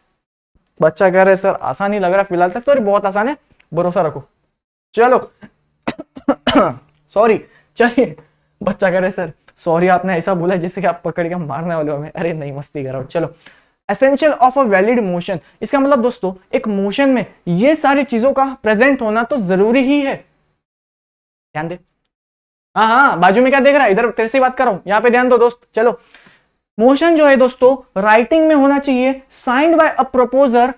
बच्चा कह रहे सर आसान ही लग रहा है फिलहाल तक तो, अरे बहुत आसान है, भरोसा रखो, चलो सॉरी, चलिए, बच्चा कह रहे सर सॉरी आपने ऐसा बोला जिससे कि आप पकड़ के मारने वाले हो हमें, अरे नहीं मस्ती कर रहा हूं, चलो। Essential of a valid motion, इसका मतलब दोस्तों एक मोशन में ये सारी चीजों का प्रेजेंट होना तो जरूरी ही है, ध्यान दे, हाँ हाँ बाजू में क्या देख रहा है, इधर तेरे से बात कर रहा हूं, यहाँ पे ध्यान दो दोस्त। चलो, मोशन जो है दोस्तों राइटिंग में होना चाहिए, signed by a proposer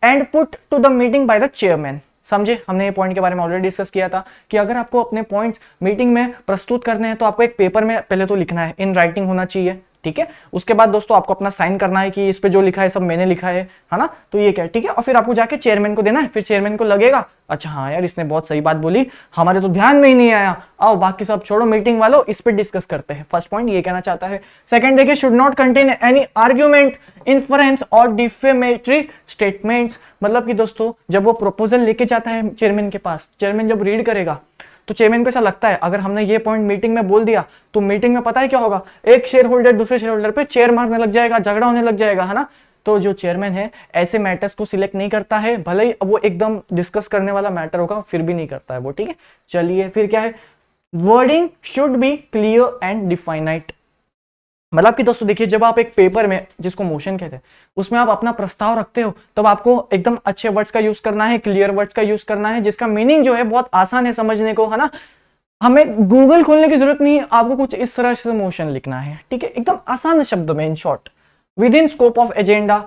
and put to the meeting by the chairman. समझे, हमने ये पॉइंट के बारे में ऑलरेडी डिस्कस किया था कि अगर आपको अपने पॉइंट्स मीटिंग में प्रस्तुत करने हैं तो आपको एक पेपर में पहले तो लिखना है, इन राइटिंग होना चाहिए, ठीक है। उसके बाद दोस्तों आपको अपना साइन करना है कि इस पे जो लिखा है सब मैंने लिखा है ना, तो ये क्या है, ठीक है। और फिर आपको जाके चेयरमैन को देना है, फिर चेयरमैन को लगेगा अच्छा हाँ यार इसने बहुत सही बात बोली, हमारे तो ध्यान में ही नहीं आया, आओ बाकी सब छोड़ो मीटिंग वालों, इस पे डिस्कस करते हैं। फर्स्ट पॉइंट ये कहना चाहता है। सेकंड देखिए, should not contain any argument, inference और डिफेमेटरी स्टेटमेंट्स, मतलब कि दोस्तों जब वो प्रपोजल लेके जाता है चेयरमैन के पास, चेयरमैन जब रीड करेगा तो चेयरमैन को ऐसा लगता है अगर हमने ये पॉइंट मीटिंग में बोल दिया तो मीटिंग में पता है क्या होगा, एक शेयर होल्डर दूसरे शेयर होल्डर पे चेयर मारने लग जाएगा, झगड़ा होने लग जाएगा, है ना। तो जो चेयरमैन है ऐसे मैटर्स को सिलेक्ट नहीं करता है, भले ही वो एकदम डिस्कस करने वाला मैटर होगा फिर भी नहीं करता है वो, ठीक है। चलिए फिर क्या है, wording should be clear and definite, मतलब कि दोस्तों देखिए जब आप एक पेपर में, जिसको मोशन कहते हैं, उसमें आप अपना प्रस्ताव रखते हो तब आपको एकदम अच्छे वर्ड्स का यूज करना है, क्लियर वर्ड्स का यूज करना है, जिसका मीनिंग जो है बहुत आसान है समझने को, है ना। हमें गूगल खोलने की जरूरत नहीं है, आपको कुछ इस तरह से मोशन लिखना है, ठीक है, एकदम आसान शब्द में, in short, with in scope of agenda.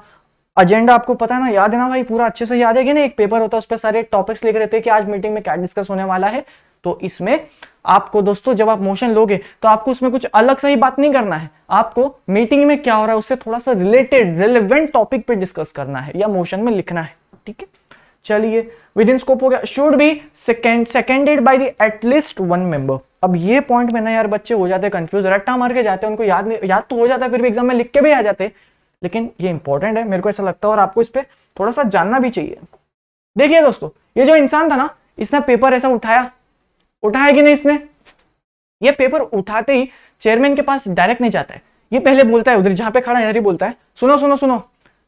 Agenda आपको पता है ना, याद है ना भाई, पूरा अच्छे से याद है कि नहीं, एक पेपर होता है उस पर सारे टॉपिक्स लिख रहे थे कि आज मीटिंग में क्या डिस्कस होने वाला है, तो इसमें आपको दोस्तों जब आप मोशन लोगे तो आपको उसमें कुछ अलग सा ही बात नहीं करना है, आपको मीटिंग में क्या हो रहा है उससे थोड़ा सा रिलेटेड रिलेवेंट टॉपिक पे डिस्कस करना है या मोशन में लिखना है। ठीक है, चलिए विद इन स्कोप हो गया। Should be seconded by the at least one member. अब ये पॉइंट में ना यार बच्चे हो जाते हैं कंफ्यूज, रट्टा मार के जाते हैं, उनको याद तो हो जाता है, फिर भी एग्जाम में लिख के भी आ जाते हैं, लेकिन ये इंपॉर्टेंट है मेरे को ऐसा लगता है और आपको इस पे थोड़ा सा जानना भी चाहिए। देखिए दोस्तों, ये जो इंसान था ना, इसने पेपर ऐसा उठाया कि नहीं, इसने ये पेपर उठाते ही चेयरमैन के पास डायरेक्ट नहीं जाता है, ये पहले बोलता है उधर जहां पे खड़ा है, इधर ही बोलता है, सुनो सुनो सुनो,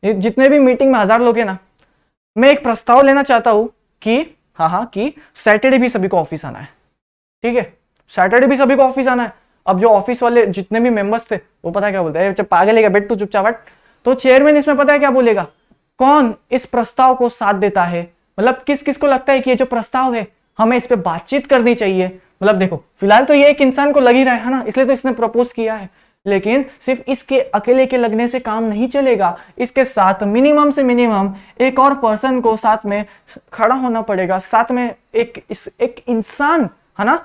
ये जितने भी मीटिंग में 1000 लोग हैं ना, मैं एक प्रस्ताव लेना चाहता हूं कि हाँ कि सैटरडे भी सभी को ऑफिस आना है। ठीक है, सैटरडे भी सभी को ऑफिस आना है। अब जो ऑफिस वाले जितने भी मेंबर्स थे वो पता है क्या बोलते हैं, जब पागल है क्या, बैठ तू चुपचाप हट। तो चेयरमैन इसमें पता है क्या बोलेगा, कौन इस प्रस्ताव को साथ देता है, मतलब किस किस को लगता है कि ये जो प्रस्ताव है हमें इस पे बातचीत करनी चाहिए। मतलब देखो फिलहाल तो ये एक इंसान को लग ही रहा है ना, इसलिए तो इसने प्रपोज किया है, लेकिन सिर्फ इसके अकेले के लगने से काम नहीं चलेगा, इसके साथ मिनिमम से मिनिमम एक और पर्सन को साथ में खड़ा होना पड़ेगा, साथ में एक इंसान है ना,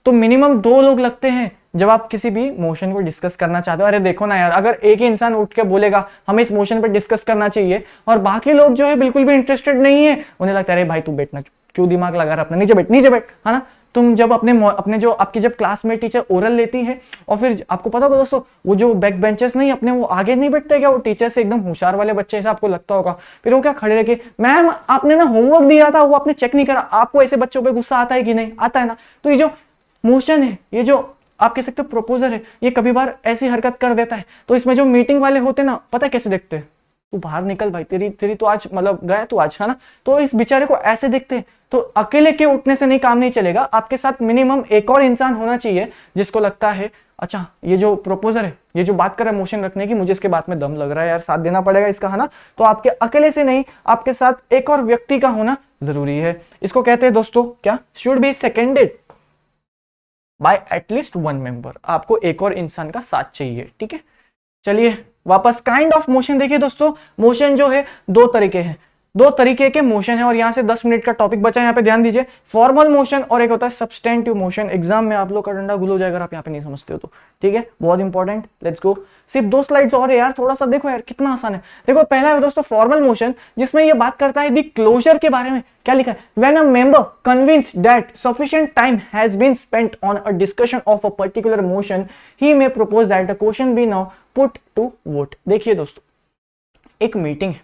तो मिनिमम 2 लोग लगते हैं जब आप किसी भी मोशन को डिस्कस करना चाहते हो। अरे देखो ना यार, अगर एक ही इंसान उठ के बोलेगा हमें इस मोशन पर डिस्कस करना चाहिए और बाकी लोग जो है बिल्कुल भी इंटरेस्टेड नहीं है, उन्हें लगता है अरे भाई तू बैठना, क्यों दिमाग लगा रहा अपना, नीचे बैठ है ना। तुम जब अपने जो आपकी जब क्लास में टीचर ओरल लेती है और फिर आपको पता होगा दोस्तों, वो जो बैक बेंचेस नहीं अपने वो आगे नहीं बैठते क्या, वो टीचर से एकदम होशियार वाले बच्चे ऐसा आपको लगता होगा, फिर वो क्या खड़े रह के, मैम आपने ना होमवर्क दिया था वो आपने चेक नहीं करा। आपको ऐसे बच्चों पे गुस्सा आता है कि नहीं आता है ना। तो ये जो मोशन है, ये जो आप कह सकते हो प्रपोजर है, ये कभी बार ऐसी हरकत कर देता है। तो इसमें जो मीटिंग वाले होते ना, पता है कैसे देखते हैं, तू बाहर निकल भाई, तेरी तो आज मतलब गया तू आज, है ना। तो इस बेचारे को ऐसे देखते हैं। तो अकेले के उठने से नहीं काम नहीं चलेगा, आपके साथ मिनिमम एक और इंसान होना चाहिए जिसको लगता है अच्छा ये जो प्रपोजर है, ये जो बात कर रहा है मोशन रखने की, मुझे इसके बात में दम लग रहा है यार, साथ देना पड़ेगा इसका, है ना। तो आपके अकेले से नहीं, आपके साथ एक और व्यक्ति का होना जरूरी है। इसको कहते हैं दोस्तों क्या, should be seconded by at least one member. आपको एक और इंसान का साथ चाहिए। ठीक है, चलिए वापस काइंड ऑफ मोशन देखिए दोस्तों। मोशन जो है 2 तरीके हैं, 2 तरीके के मोशन है और यहां से 10 मिनट का टॉपिक बचा है, यहाँ पे ध्यान दीजिए। फॉर्मल मोशन और एक होता है सब्सटेंटिव मोशन। एग्जाम में आप लोग का डंडा गुल हो जाएगा अगर आप यहाँ पे नहीं समझते हो तो। ठीक है, बहुत इंपॉर्टेंट। लेट्स गो, सिर्फ 2 स्लाइड्स और है यार, थोड़ा सा देखो यार कितना आसान है। देखो पहला है दोस्तों फॉर्मल मोशन, जिसमें ये बात करता है दी क्लोजर के बारे में। क्या लिखा है, when a member convinced that sufficient time has been spent on a discussion of a particular motion, he may propose that the question be now put to vote. देखिए दोस्तों, एक मीटिंग है,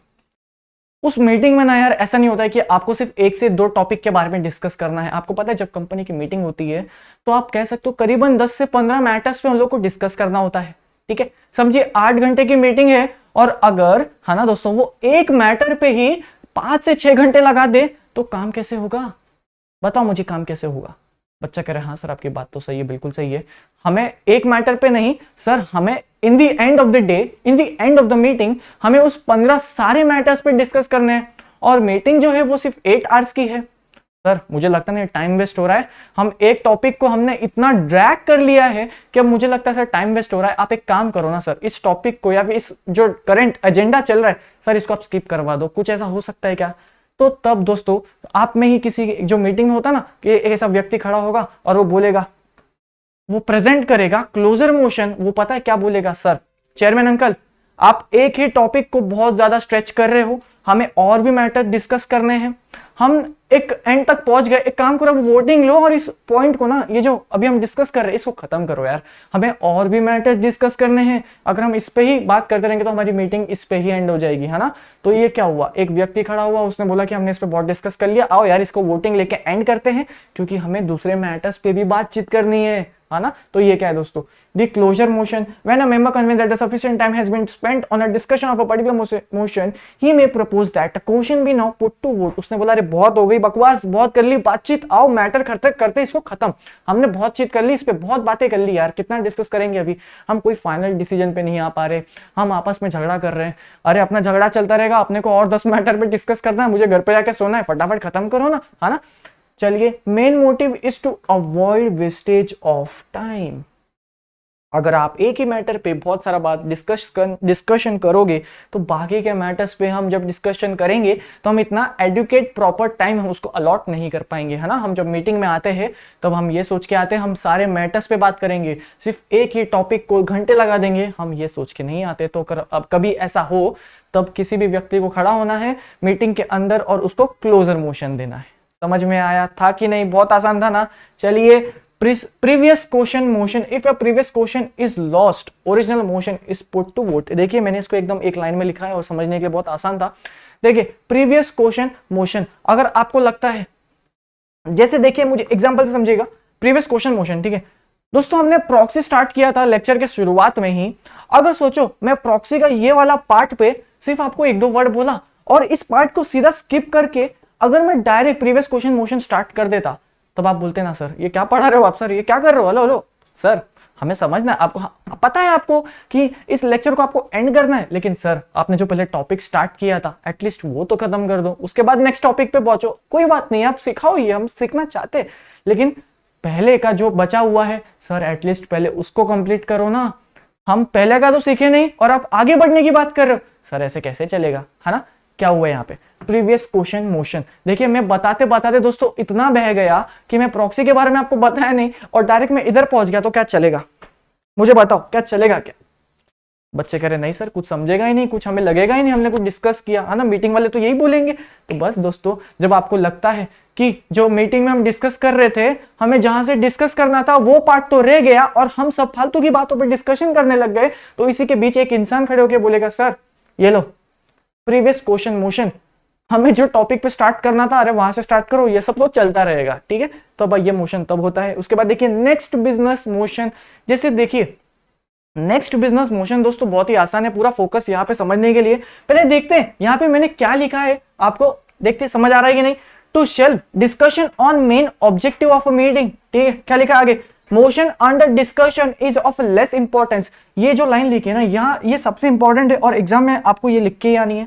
उस मीटिंग में ना यार ऐसा नहीं होता है कि आपको सिर्फ 1 से 2 टॉपिक के बारे में डिस्कस करना है। आपको पता है जब कंपनी की मीटिंग होती है तो आप कह सकते हो करीबन 10 से 15 मैटर्स पे उन लोग को डिस्कस करना होता है। ठीक है, समझिए 8 घंटे की मीटिंग है और अगर है ना दोस्तों वो एक मैटर पे ही 5 से 6 घंटे लगा दे तो काम कैसे होगा, बताओ मुझे, काम कैसे होगा। बच्चा कह रहा है हाँ सर आपकी बात तो सही है, बिल्कुल सही है, हमें एक मैटर पे नहीं सर, हमें in the end of the day, in the end of the meeting हमें उस 15 सारे मैटर्स पे डिस्कस करने हैं और मीटिंग जो है वो सिर्फ 8 आवर्स की है। सर मुझे लगता नहीं टाइम वेस्ट हो रहा है, हम एक टॉपिक को हमने इतना ड्रैग कर लिया है कि अब मुझे लगता है सर टाइम वेस्ट हो रहा है। आप एक काम करो ना सर, इस टॉपिक को या फिर इस जो करंट एजेंडा चल रहा है सर इसको आप स्किप करवा दो, कुछ ऐसा हो सकता है क्या। तो तब दोस्तों आप में ही किसी जो मीटिंग में होता ना कि एक ऐसा व्यक्ति खड़ा होगा और वो बोलेगा, वो प्रेजेंट करेगा क्लोजर मोशन, वो पता है क्या बोलेगा, सर चेयरमैन अंकल आप एक ही टॉपिक को बहुत ज्यादा स्ट्रेच कर रहे हो, हमें और भी मैटर डिस्कस करने हैं, हम एक एंड तक पहुंच गए, एक काम करो वोटिंग लो और इस पॉइंट को ना, ये जो अभी हम डिस्कस कर रहे हैं इसको खत्म करो यार, हमें और भी मैटर डिस्कस करने हैं। अगर हम इस पे ही बात करते रहेंगे तो हमारी मीटिंग इस पे ही एंड हो जाएगी, है ना। तो ये क्या हुआ, एक व्यक्ति खड़ा हुआ, उसने बोला कि हमने इस पे बहुत डिस्कस कर लिया, आओ यार इसको वोटिंग लेके एंड करते हैं क्योंकि हमें दूसरे मैटर्स पे भी बातचीत करनी है ना। तो ये क्या है दोस्तों, the closure motion, when a member convince that the sufficient time has been spent on a discussion of a particular motion, he may propose that a question be now put to vote. उसने बोला अरे बहुत हो गई बकवास, बहुत कर ली बातचीत, आओ मैटर करते करते इसको खत्म, हमने बहुत चीत कर ली, इस पे बहुत बातें कर ली यार, कितना डिस्कस करेंगे, अभी हम कोई फाइनल डिसीजन पे नहीं आ पा रहे, हम आपस में झगड़ा कर रहे हैं। अरे अपना झगड़ा चलता रहेगा, अपने को और 10 मैटर पे डिस्कस करना है, मुझे घर पे जाके सोना है, फटाफट खत्म करो ना, है ना। चलिए, main motive is to avoid wastage of time. अगर आप एक ही मैटर पे बहुत सारा बात डिस्कशन करोगे तो बाकी के मैटर्स पे हम जब डिस्कशन करेंगे तो हम इतना एडुकेट प्रॉपर टाइम हम उसको अलॉट नहीं कर पाएंगे, है ना। हम जब मीटिंग में आते हैं तब हम ये सोच के आते हैं हम सारे मैटर्स पे बात करेंगे, सिर्फ एक ही टॉपिक को घंटे लगा देंगे, हम ये सोच के नहीं आते। तो अब कभी ऐसा हो तब किसी भी व्यक्ति को खड़ा होना है मीटिंग के अंदर और उसको क्लोजर मोशन देना है। समझ में आया था कि नहीं? बहुत आसान था ना। चलिए, previous question motion, if a previous question is lost, original motion is put to vote। देखिए मैंने इसको एकदम एक लाइन में लिखा है और समझने के लिए बहुत आसान था। देखिए प्रीवियस क्वेश्चन मोशन, अगर आपको लगता है, जैसे देखिए मुझे एग्जांपल से समझिएगा, प्रीवियस क्वेश्चन मोशन, ठीक है दोस्तों, हमने प्रॉक्सी स्टार्ट किया था लेक्चर के शुरुआत में ही। अगर सोचो मैं प्रॉक्सी का ये वाला पार्ट पे सिर्फ आपको एक दो वर्ड बोला और इस पार्ट को सीधा स्किप करके अगर मैं direct previous question motion start कर देता, तब आप बोलते ना सर ये क्या पढ़ा रहे हो आप, सर ये क्या कर रहे हो, हेलो हेलो सर हमें समझना है, आपको पता है आपको कि इस लेक्चर को आपको एंड करना है, लेकिन सर आपने जो पहले टॉपिक स्टार्ट किया था एटलीस्ट वो तो खत्म कर दो, उसके बाद नेक्स्ट टॉपिक पे पहुंचो। कोई बात नहीं, आप सिखाओ, ये हम सीखना चाहते, लेकिन पहले का जो बचा हुआ है सर एटलीस्ट पहले उसको कंप्लीट करो ना। हम पहले का तो सीखे नहीं और आप आगे बढ़ने की बात कर रहे हो, सर ऐसे कैसे चलेगा, है ना। क्या हुआ यहाँ पे? Previous question motion. देखिए मैं बताते बताते दोस्तों इतना बह गया कि मैं प्रॉक्सी के बारे में आपको बताया नहीं और डायरेक्ट मैं इधर पहुंच गया, तो क्या चलेगा? मुझे बताओ क्या चलेगा? क्या बच्चे कह रहे नहीं सर कुछ समझेगा ही नहीं, कुछ हमें लगेगा ही नहीं, हमने कुछ डिस्कस किया, है ना। मीटिंग वाले तो यही बोलेंगे। तो बस दोस्तों, जब आपको लगता है कि जो मीटिंग में हम डिस्कस कर रहे थे, हमें जहां से डिस्कस करना था वो पार्ट तो रह गया और हम सब फालतू की बातों पर डिस्कशन करने लग गए, तो इसी के बीच एक इंसान खड़े होकर बोलेगा सर ये लो प्रीवियस क्वेश्चन मोशन, हमें जो टॉपिक पे स्टार्ट करना था अरे वहां से स्टार्ट करो, ये सब तो चलता रहेगा, ठीक है। तो अब ये मोशन तब होता है। उसके बाद देखिए नेक्स्ट बिजनेस मोशन। जैसे देखिए नेक्स्ट बिजनेस मोशन दोस्तों बहुत ही आसान है, पूरा फोकस यहाँ पे समझने के लिए। पहले देखते हैं यहाँ पे मैंने क्या लिखा है, आपको देखते समझ आ रहा है कि नहीं। To shelf discussion on main objective of a meeting, ठीक है। क्या लिखा आगे? Motion under discussion is of less importance. ये जो लाइन लिखी है ना यहाँ, ये सबसे इंपॉर्टेंट है और एग्जाम में आपको ये लिख के आनी है,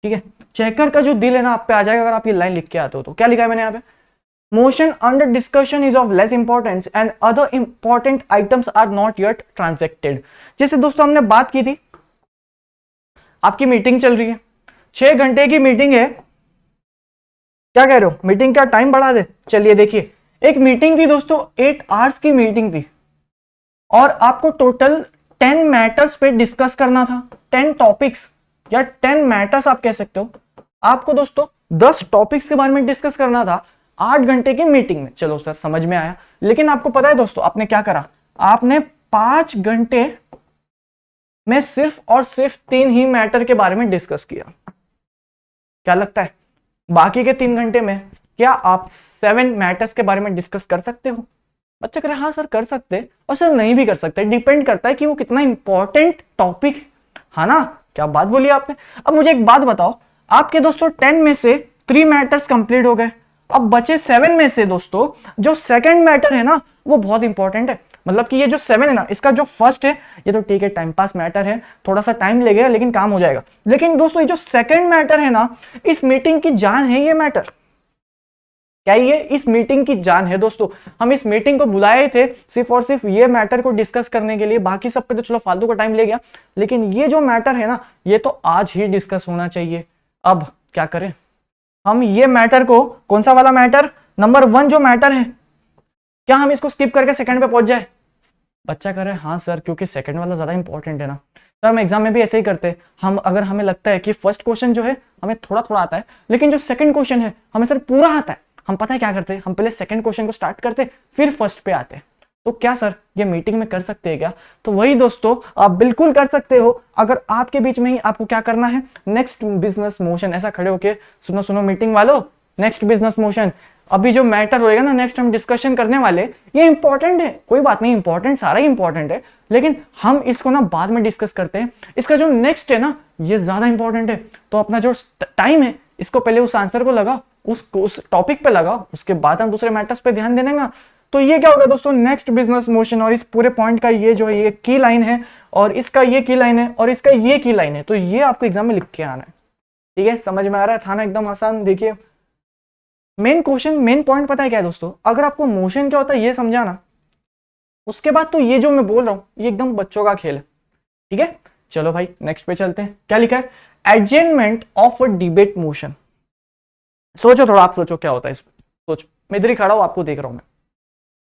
ठीक है। चेकर का जो दिल है ना आप पे आ जाएगा अगर आप ये लाइन लिख के आते हो तो। क्या लिखा है मैंने यहाँ पे? Motion under discussion is of less importance and other important items are not yet transacted. जैसे दोस्तों हमने बात की थी, आपकी मीटिंग चल रही है, 6 घंटे की मीटिंग है, क्या कह रहे हो मीटिंग का टाइम बढ़ा दे? चलिए देखिए एक मीटिंग थी दोस्तों, 8 आवर्स की मीटिंग थी और आपको टोटल 10 मैटर्स पे डिस्कस करना था, 10 टॉपिक्स या 10 मैटर्स आप कह सकते हो। आपको दोस्तों 10 टॉपिक्स के बारे में डिस्कस करना था 8 घंटे की मीटिंग में। चलो सर समझ में आया, लेकिन आपको पता है दोस्तों आपने क्या करा? आपने 5 घंटे में सिर्फ और सिर्फ 3 ही मैटर के बारे में डिस्कस किया। क्या लगता है बाकी के 3 घंटे में क्या आप 7 मैटर्स के बारे में डिस्कस कर सकते हो? बच्चे कह रहे हाँ सर कर सकते, और सर नहीं भी कर सकते, डिपेंड करता है कि वो कितना इंपॉर्टेंट टॉपिक है ना। क्या बात बोली आपने। अब मुझे एक बात बताओ, आपके दोस्तों 10 में से 3 मैटर्स कंप्लीट हो गए, अब बचे 7 में से दोस्तों जो सेकंड मैटर है ना वो बहुत इंपॉर्टेंट है। मतलब कि ये जो 7 है ना, इसका जो फर्स्ट है ये तो ठीक है टाइम पास मैटर है, थोड़ा सा टाइम लगेगा लेकिन काम हो जाएगा, लेकिन दोस्तों ये जो सेकंड मैटर है ना, इस मीटिंग की जान है ये मैटर। क्या ये इस मीटिंग की जान है दोस्तों। हम इस मीटिंग को बुलाए थे सिर्फ और सिर्फ ये मैटर को डिस्कस करने के लिए, बाकी सब पे तो चलो फालतू का टाइम ले गया, लेकिन ये जो मैटर है ना ये तो आज ही डिस्कस होना चाहिए। अब क्या करें हम ये मैटर को, कौन सा वाला मैटर, नंबर 1 जो मैटर है, क्या हम इसको स्किप करके सेकंड पे पहुंच जाए? बच्चा कह रहा है हाँ सर क्योंकि सेकंड वाला ज्यादा इंपॉर्टेंट है ना। सर हम एग्जाम में भी ऐसे ही करते हैं, हम अगर हमें लगता है कि फर्स्ट क्वेश्चन जो है हमें थोड़ा थोड़ा आता है, लेकिन जो सेकंड क्वेश्चन है हमें सर पूरा आता है, हम पता है क्या करते हैं, हम पहले सेकंड क्वेश्चन को स्टार्ट करते फिर फर्स्ट पे आते। तो क्या सर ये मीटिंग में कर सकते हैं क्या? तो वही दोस्तों आप बिल्कुल कर सकते हो, अगर आपके बीच में ही आपको क्या करना है, नेक्स्ट बिजनेस मोशन, ऐसा खड़े होके सुनो सुनो मीटिंग वालों, नेक्स्ट बिजनेस मोशन, अभी जो मैटर होएगा ना नेक्स्ट हम डिस्कशन करने वाले, ये इंपॉर्टेंट है, कोई बात नहीं, इंपॉर्टेंट सारा ही इंपॉर्टेंट है, लेकिन हम इसको ना बाद में डिस्कस करते हैं, इसका जो नेक्स्ट है ना ये ज्यादा इंपॉर्टेंट है, तो अपना जो टाइम है इसको पहले उस आंसर को लगाओ, उस टॉपिक पे लगाओ, उसके बाद हम दूसरे मैटर्स पे ध्यान देने का। तो ये क्या होगा दोस्तों, नेक्स्ट बिजनेस मोशन, और इस पूरे पॉइंट का ये जो है ये की लाइन है, और इसका ये की लाइन है, और इसका ये की लाइन है, तो ये आपको एग्जाम में लिख के आना है, ठीक है। समझ में आ रहा है, था ना एकदम आसान। देखिए मेन क्वेश्चन, मेन पॉइंट पता है क्या है दोस्तों, अगर आपको मोशन क्या होता है ये समझा ना, उसके बाद तो ये जो मैं बोल रहा हूं ये एकदम बच्चों का खेल है, ठीक है। चलो भाई नेक्स्ट पे चलते हैं। क्या लिखा है? Adjournment of a debate motion. सोचो थोड़ा, आप सोचो क्या होता है इसमें, सोचो। मैं इधर ही खड़ा हूं, आपको देख रहा हूं मैं।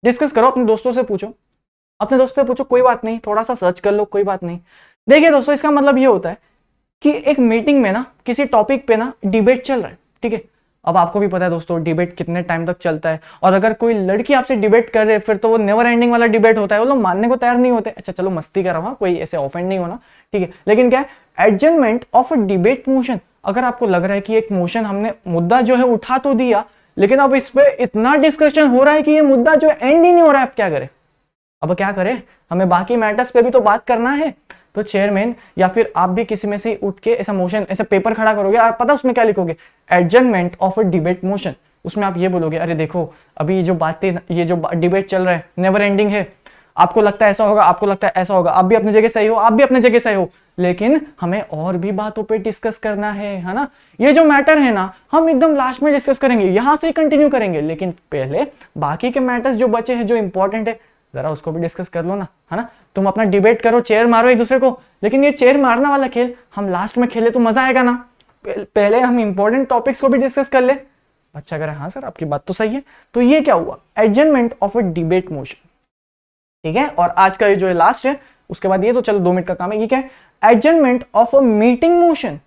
डिस्कस करो, अपने दोस्तों से पूछो, अपने दोस्तों से पूछो, कोई बात नहीं, थोड़ा सा सर्च कर लो, कोई बात नहीं। देखिए दोस्तों, इसका मतलब ये होता है कि एक मीटिंग में ना किसी टॉपिक पे ना डिबेट चल रहा है, ठीक है। अब आपको भी पता है दोस्तों डिबेट कितने टाइम तक चलता है, और अगर कोई लड़की आपसे डिबेट कर रहे फिर तो वो नेवर एंडिंग वाला डिबेट होता है, वो लोग मानने को तैयार नहीं होते। अच्छा चलो मस्ती कर रहा हूं, कोई ऐसे ऑफेंड नहीं होना, ठीक है। लेकिन क्या है adjournment of a debate motion? अगर आपको लग रहा है कि एक मोशन हमने मुद्दा जो है उठा तो दिया, लेकिन अब इस पे इतना डिस्कशन हो रहा है कि ये मुद्दा जो एंड ही नहीं हो रहा है, अब क्या करें? अब क्या करें, हमें बाकी मैटर्स पे भी तो बात करना है। तो चेयरमैन या फिर आप भी किसी में से उठ के ऐसा मोशन, ऐसा पेपर खड़ा करोगे और पता उसमें क्या लिखोगे? Adjournment of a debate motion. उसमें आप ये बोलोगे, अरे देखो अभी जो बातें, ये जो डिबेट चल रहा है नेवर एंडिंग है, आपको लगता है ऐसा होगा, आपको लगता है ऐसा होगा, आप भी अपनी जगह सही हो, आप भी अपनी जगह सही हो, लेकिन हमें और भी बातों पे डिस्कस करना है ना। ये जो मैटर है ना हम एकदम लास्ट में डिस्कस करेंगे, यहां से कंटिन्यू करेंगे, लेकिन पहले बाकी के मैटर्स जो बचे हैं, जो इंपॉर्टेंट है, जरा उसको भी डिस्कस कर लो ना, है ना। तुम अपना डिबेट करो, चेयर मारो एक दूसरे को, लेकिन ये चेयर मारना वाला खेल हम लास्ट में खेले तो मजा आएगा ना। पहले हम इंपॉर्टेंट टॉपिक्स को भी डिस्कस कर ले। अच्छा करें, हाँ सर आपकी बात तो सही है। तो ये क्या हुआ? Adjournment of a debate motion, ठीक है। और आज का ये जो है लास्ट है, उसके बाद ये तो चलो 2 मिनट का काम है। ये क्या है? Adjournment of a meeting motion.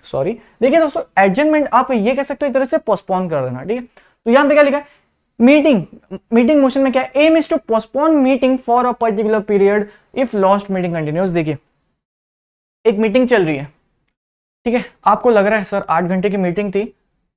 Sorry, देखिए दोस्तों एडजर्नमेंट आप ये कह सकते हो एक तरह से पोस्टपोन कर देना, ठीक है। तो यहां पे क्या लिखा है? मीटिंग मोशन में क्या है? Aim is to postpone meeting for a particular period if lost meeting continues. देखिए एक मीटिंग चल रही है, ठीक है, आपको लग रहा है सर 8 घंटे की मीटिंग थी,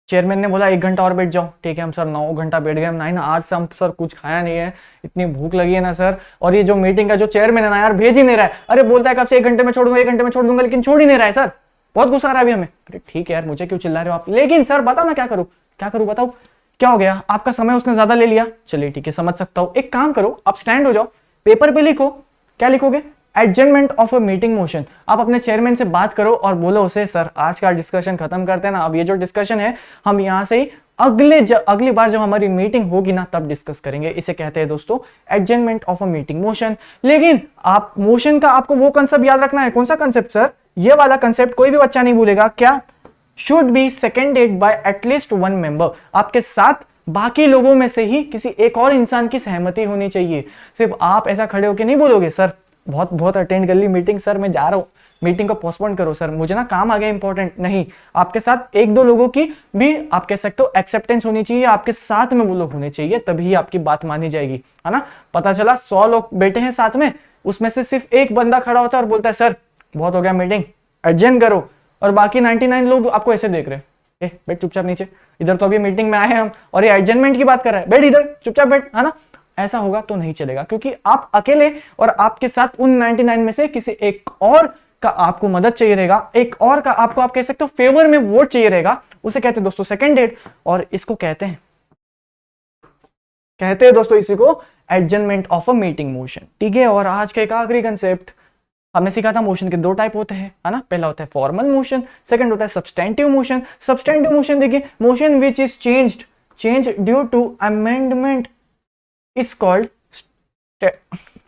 चेयरमैन ने बोला 1 घंटा और बैठ जाओ, ठीक है। हम सर 9 घंटा बैठ गए, हम नहीं ना, आज से हम सर कुछ खाया नहीं है, इतनी भूख लगी है ना सर, और ये जो मीटिंग का जो चेयरमैन है ना यार भेज ही नहीं रहा है, अरे बोलता है कब से 1 घंटे में छोड़ दूंगा, 1 घंटे में छोड़ दूंगा, लेकिन छोड़ ही नहीं रहा है सर, बहुत गुस्सा आ रहा है अभी हमें। अरे ठीक है यार, मुझे क्यों चिल्ला रहे हो आप, लेकिन सर बताओ मैं क्या करूं, क्या करूं बताओ, क्या हो गया? आपका समय उसने ज्यादा ले लिया, चलिए ठीक है समझ सकता हूं। एक काम करो, आप स्टैंड हो जाओ, पेपर पे लिखो, क्या लिखोगे? Adjournment of a meeting motion. आप अपने चेयरमैन से बात करो और बोलो उसे, सर आज का डिस्कशन खत्म करते हैं ना, अब ये जो डिस्कशन है हम यहां से ही अगली बार जब हमारी मीटिंग होगी ना तब डिस्कस करेंगे। इसे कहते हैं दोस्तों adjournment of a meeting motion. लेकिन आप मोशन का आपको वो कंसेप्ट याद रखना है। कौन सा कंसेप्ट सर? ये वाला कंसेप्ट कोई भी बच्चा नहीं भूलेगा। क्या? Should be seconded by at least 1 member. आपके साथ बाकी लोगों में से ही किसी एक और इंसान की सहमति होनी चाहिए। सिर्फ आप ऐसा खड़े होकर नहीं बोलोगे, सर बहुत बहुत अटेंड कर ली मीटिंग, सर मैं जा रहा हूं, मीटिंग को पोस्टपोन करो सर, मुझे ना काम आ गया इंपॉर्टेंट। नहीं, आपके साथ 1-2 लोगों की भी आप कह सकते हो एक्सेप्टेंस होनी चाहिए, आपके साथ में वो लोग होने चाहिए, तभी आपकी बात मानी जाएगी, है ना। पता चला 100 लोग बैठे हैं साथ में, उसमें से सिर्फ एक बंदा खड़ा होता है और बोलता है सर बहुत हो गया मीटिंग, एडजर्न करो, और बाकी 99 लोग आपको ऐसे देख रहे हैं, ए बैठ चुपचाप नीचे, इधर तो अभी मीटिंग में आए हम और ये एडजर्नमेंट की बात कर रहा है, बैठ इधर चुपचाप बैठ, है ना। ऐसा होगा तो नहीं चलेगा, क्योंकि आप अकेले और आपके साथ उन 99 में से किसी एक और का आपको मदद चाहिए रहेगा, एक और का आपको आप कह सकते हो फेवर में वोट चाहिए रहेगा, उसे कहते हैं दोस्तों सेकेंडेड, और इसको कहते हैं दोस्तों इसी को adjournment of a meeting motion, ठीक है। और आज का एक आखिरी कंसेप्ट हमने सीखा था, मोशन के 2 टाइप होते हैं, है ना। पहला होता है फॉर्मल मोशन, सेकंड होता है सब्सटेंटिव मोशन। सब्सटेंटिव मोशन देखिए, motion which is change due to amendment is called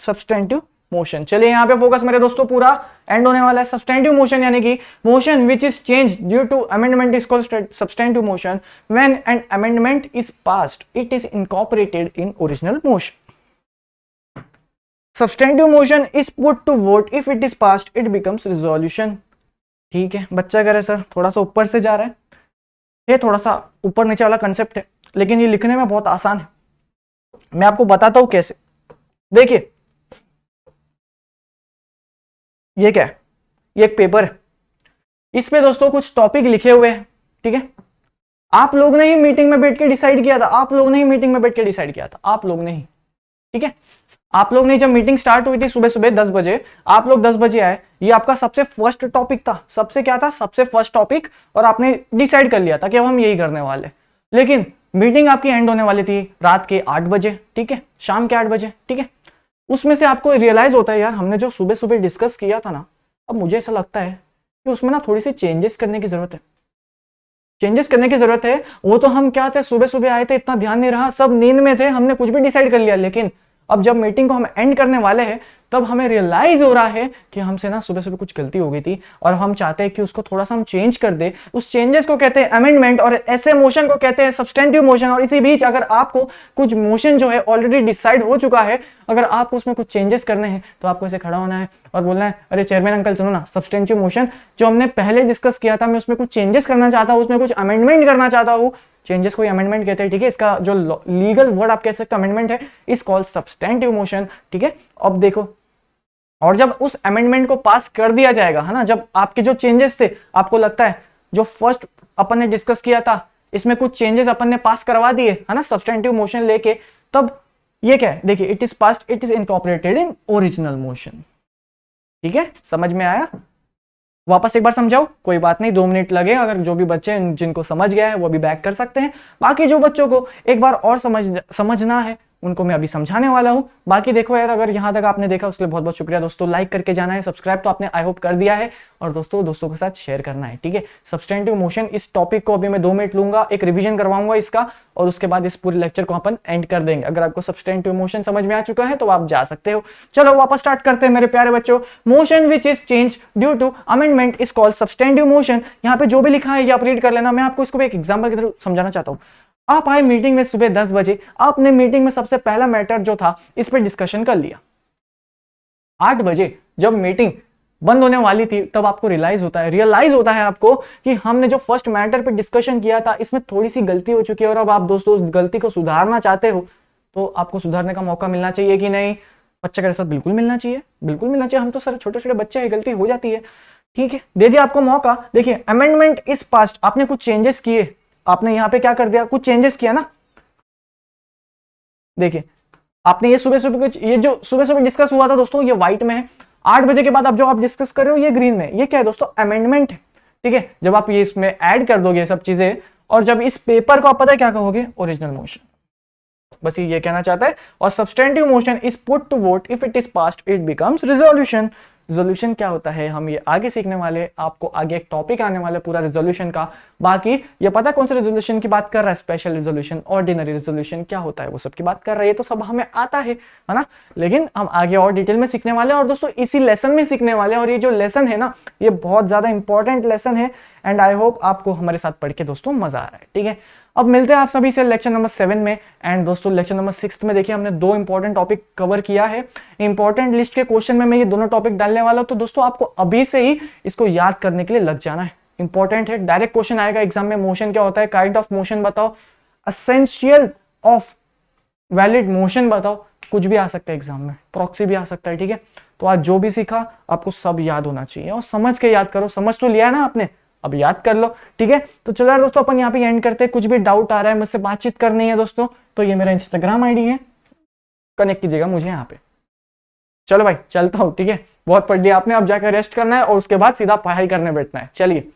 substantive motion. चलिए यहां पे फोकस मेरे दोस्तों पूरा एंड होने वाला है। सब्सटेंटिव मोशन यानी कि motion which is change due to amendment is called substantive motion. When an amendment is passed it is incorporated in original motion. Substantive motion is put to vote. If it is passed, it becomes resolution. ठीक है, बच्चा कह रहे sir थोड़ा सा ऊपर से जा रहा है, ये थोड़ा सा ऊपर नीचे वाला कंसेप्ट है, लेकिन ये लिखने में बहुत आसान है। मैं आपको बताता हूं कैसे। देखिए ये क्या है? ये एक पेपर है, इस पे दोस्तों कुछ टॉपिक लिखे हुए हैं, ठीक है। आप लोग ने ही मीटिंग में बैठ के डिसाइड किया था, आप लोग ने ही मीटिंग में बैठ के डिसाइड किया था, आप लोग ने ही, ठीक है। आप लोग ने जब मीटिंग स्टार्ट हुई थी सुबह सुबह 10 बजे, आप लोग 10 बजे आए, ये आपका सबसे फर्स्ट टॉपिक था, सबसे क्या था, सबसे फर्स्ट टॉपिक, और आपने डिसाइड कर लिया था कि अब हम यही करने वाले। लेकिन मीटिंग आपकी एंड होने वाली थी रात के 8 बजे, ठीक है, शाम के 8 बजे, ठीक है। उसमें से आपको रियलाइज होता है यार हमने जो सुबह सुबह डिस्कस किया था ना, अब मुझे ऐसा लगता है कि उसमें ना थोड़ी सी चेंजेस करने की जरूरत है। चेंजेस करने की जरूरत है। वो तो हम क्या थे, सुबह सुबह आए थे, इतना ध्यान नहीं रहा, सब नींद में थे, हमने कुछ भी डिसाइड कर लिया। लेकिन अब जब मीटिंग को हम एंड करने वाले हैं तब हमें रियलाइज हो रहा है कि हमसे ना सुबह सुबह कुछ गलती हो गई थी और हम चाहते हैं कि उसको थोड़ा सा हम चेंज कर दे। उस चेंजेस को कहते हैं अमेंडमेंट और ऐसे मोशन को कहते हैं सब्सटेंटिव मोशन। और इसी बीच अगर आपको कुछ मोशन जो है ऑलरेडी डिसाइड हो चुका है, अगर आपको उसमें कुछ चेंजेस करने हैं तो आपको ऐसे खड़ा होना है और बोलना है, अरे चेयरमैन अंकल सुनो ना, सब्सटेंटिव मोशन जो हमने पहले डिस्कस किया था, मैं उसमें कुछ चेंजेस करना चाहता हूँ, उसमें कुछ अमेंडमेंट करना चाहता हूँ। चेंजेस को अमेंडमेंट कहते हैं, ठीक है। इसका जो लीगल वर्ड आप कह सकते हो अमेंडमेंट है, इज कॉल्ड सब्सटेंटिव मोशन, ठीक है। अब देखो, और जब उस अमेंडमेंट को पास कर दिया जाएगा, है ना, जब आपके जो चेंजेस थे, आपको लगता है जो फर्स्ट अपन ने डिस्कस किया था इसमें कुछ चेंजेस अपन ने पास करवा दिए, है ना, सब्सटेंटिव मोशन लेके, तब ये क्या है, देखिए, it is past, it is incorporated in original motion, ठीक है। समझ में आया? वापस एक बार समझाओ, कोई बात नहीं, 2 मिनट लगे, अगर जो भी बच्चे जिनको समझ गया है वो भी बैक कर सकते हैं। बाकी जो बच्चों को एक बार और समझना है उनको मैं अभी समझाने वाला हूं। बाकी देखो यार, अगर यहां तक आपने देखा उसके लिए बहुत बहुत शुक्रिया दोस्तों। लाइक करके जाना है, सब्सक्राइब तो आपने आई होप कर दिया है, और दोस्तों के साथ शेयर करना है, ठीक है। सब्सटेंटिव मोशन, इस टॉपिक को अभी मैं 2 मिनट लूंगा, एक रिवीजन करवाऊंगा इसका, और उसके बाद इस पूरे लेक्चर को अपन एंड कर देंगे। अगर आपको सब्सटेंटिव मोशन समझ में आ चुका है तो आप जा सकते हो। चलो वापस स्टार्ट करते हैं मेरे प्यारे बच्चों। Motion which is change due to amendment is called substantive motion. यहाँ पे जो भी लिखा है ये आप रीड कर लेना, मैं आपको इसको एक एग्जाम्पल की तरह समझाना चाहता हूँ। आप आए मीटिंग में सुबह 10 बजे, आपने मीटिंग में सबसे पहला मैटर जो था इस पर डिस्कशन कर लिया। 8 बजे जब मीटिंग बंद होने वाली थी तब आपको रियलाइज होता है आपको कि हमने जो फर्स्ट मैटर पे डिस्कशन किया था इसमें थोड़ी सी गलती हो चुकी है, और अब आप दोस्तों उस गलती को सुधारना चाहते हो तो आपको सुधारने का मौका मिलना चाहिए कि नहीं? बच्चे के साथ बिल्कुल मिलना चाहिए, बिल्कुल मिलना चाहिए। हम तो सर छोटे छोटे बच्चे हैं, गलती हो जाती है, ठीक है, दे दिया आपको मौका। देखिए, अमेंडमेंट इज पास्ट, आपने कुछ चेंजेस किए, आपने यहां पे क्या कर दिया, कुछ चेंजेस किया ना। देखिए, आपने ये सुबह सुबह ये जो सुबह सुबह डिस्कस हुआ था दोस्तों, ये व्हाइट में है। 8 बजे के बाद अब जो आप डिस्कस कर रहे हो ये ग्रीन में, ये क्या है दोस्तों? अमेंडमेंट है, ठीक है। जब आप ये इसमें ऐड कर दोगे सब चीजें, और जब इस पेपर को आप पता है क्या कहोगे? Original motion. बस ये कहना चाहता है। और substantive motion is put to vote, if it is passed it becomes resolution. Resolution क्या होता है हम ये आगे सीखने वाले, आपको आगे एक टॉपिक आने वाला पूरा रिजोल्यूशन का। बाकी ये पता कौन सा रिजोल्यूशन की बात कर रहा है? स्पेशल रिजोल्यूशन, ऑर्डिनरी रिजोल्यूशन क्या होता है वो सब की बात कर रहा है। ये तो सब हमें आता है ना, लेकिन हम आगे और डिटेल में सीखने वाले हैं, और दोस्तों इसी लेसन में सीखने वाले हैं। और ये जो लेसन है ना, ये बहुत ज्यादा इंपॉर्टेंट लेसन है, एंड आई होप आपको हमारे साथ पढ़ के दोस्तों मजा आ रहा है, ठीक है। अब मिलते हैं आप सभी से लेक्चर नंबर 7 में। एंड दोस्तों लेक्चर नंबर 6 में देखिए हमने 2 इंपॉर्टेंट टॉपिक कवर किया है। इंपॉर्टेंट लिस्ट के क्वेश्चन में मैं ये दोनों टॉपिक डालने वाला हूं, तो दोस्तों आपको अभी से ही इसको याद करने के लिए लग जाना है। इंपॉर्टेंट है, डायरेक्ट क्वेश्चन आएगा एग्जाम में। मोशन क्या होता है, काइंड ऑफ मोशन बताओ, एसेंशियल ऑफ वैलिड मोशन बताओ, कुछ भी आ सकता है एग्जाम में, प्रॉक्सी भी आ सकता है, ठीक है। तो आज जो भी सीखा आपको सब याद होना चाहिए, और समझ के याद करो। समझ तो लिया ना आपने, अब याद कर लो, ठीक है। तो चलो यार दोस्तों, अपन यहाँ पे एंड करते हैं। कुछ भी डाउट आ रहा है, मुझसे बातचीत करनी है दोस्तों, तो ये मेरा इंस्टाग्राम आईडी है, कनेक्ट कीजिएगा मुझे यहाँ पे। चलो भाई चलता हूँ, ठीक है। बहुत पढ़ लिया आपने, अब जाकर रेस्ट करना है और उसके बाद सीधा पढ़ाई करने बैठना है। चलिए।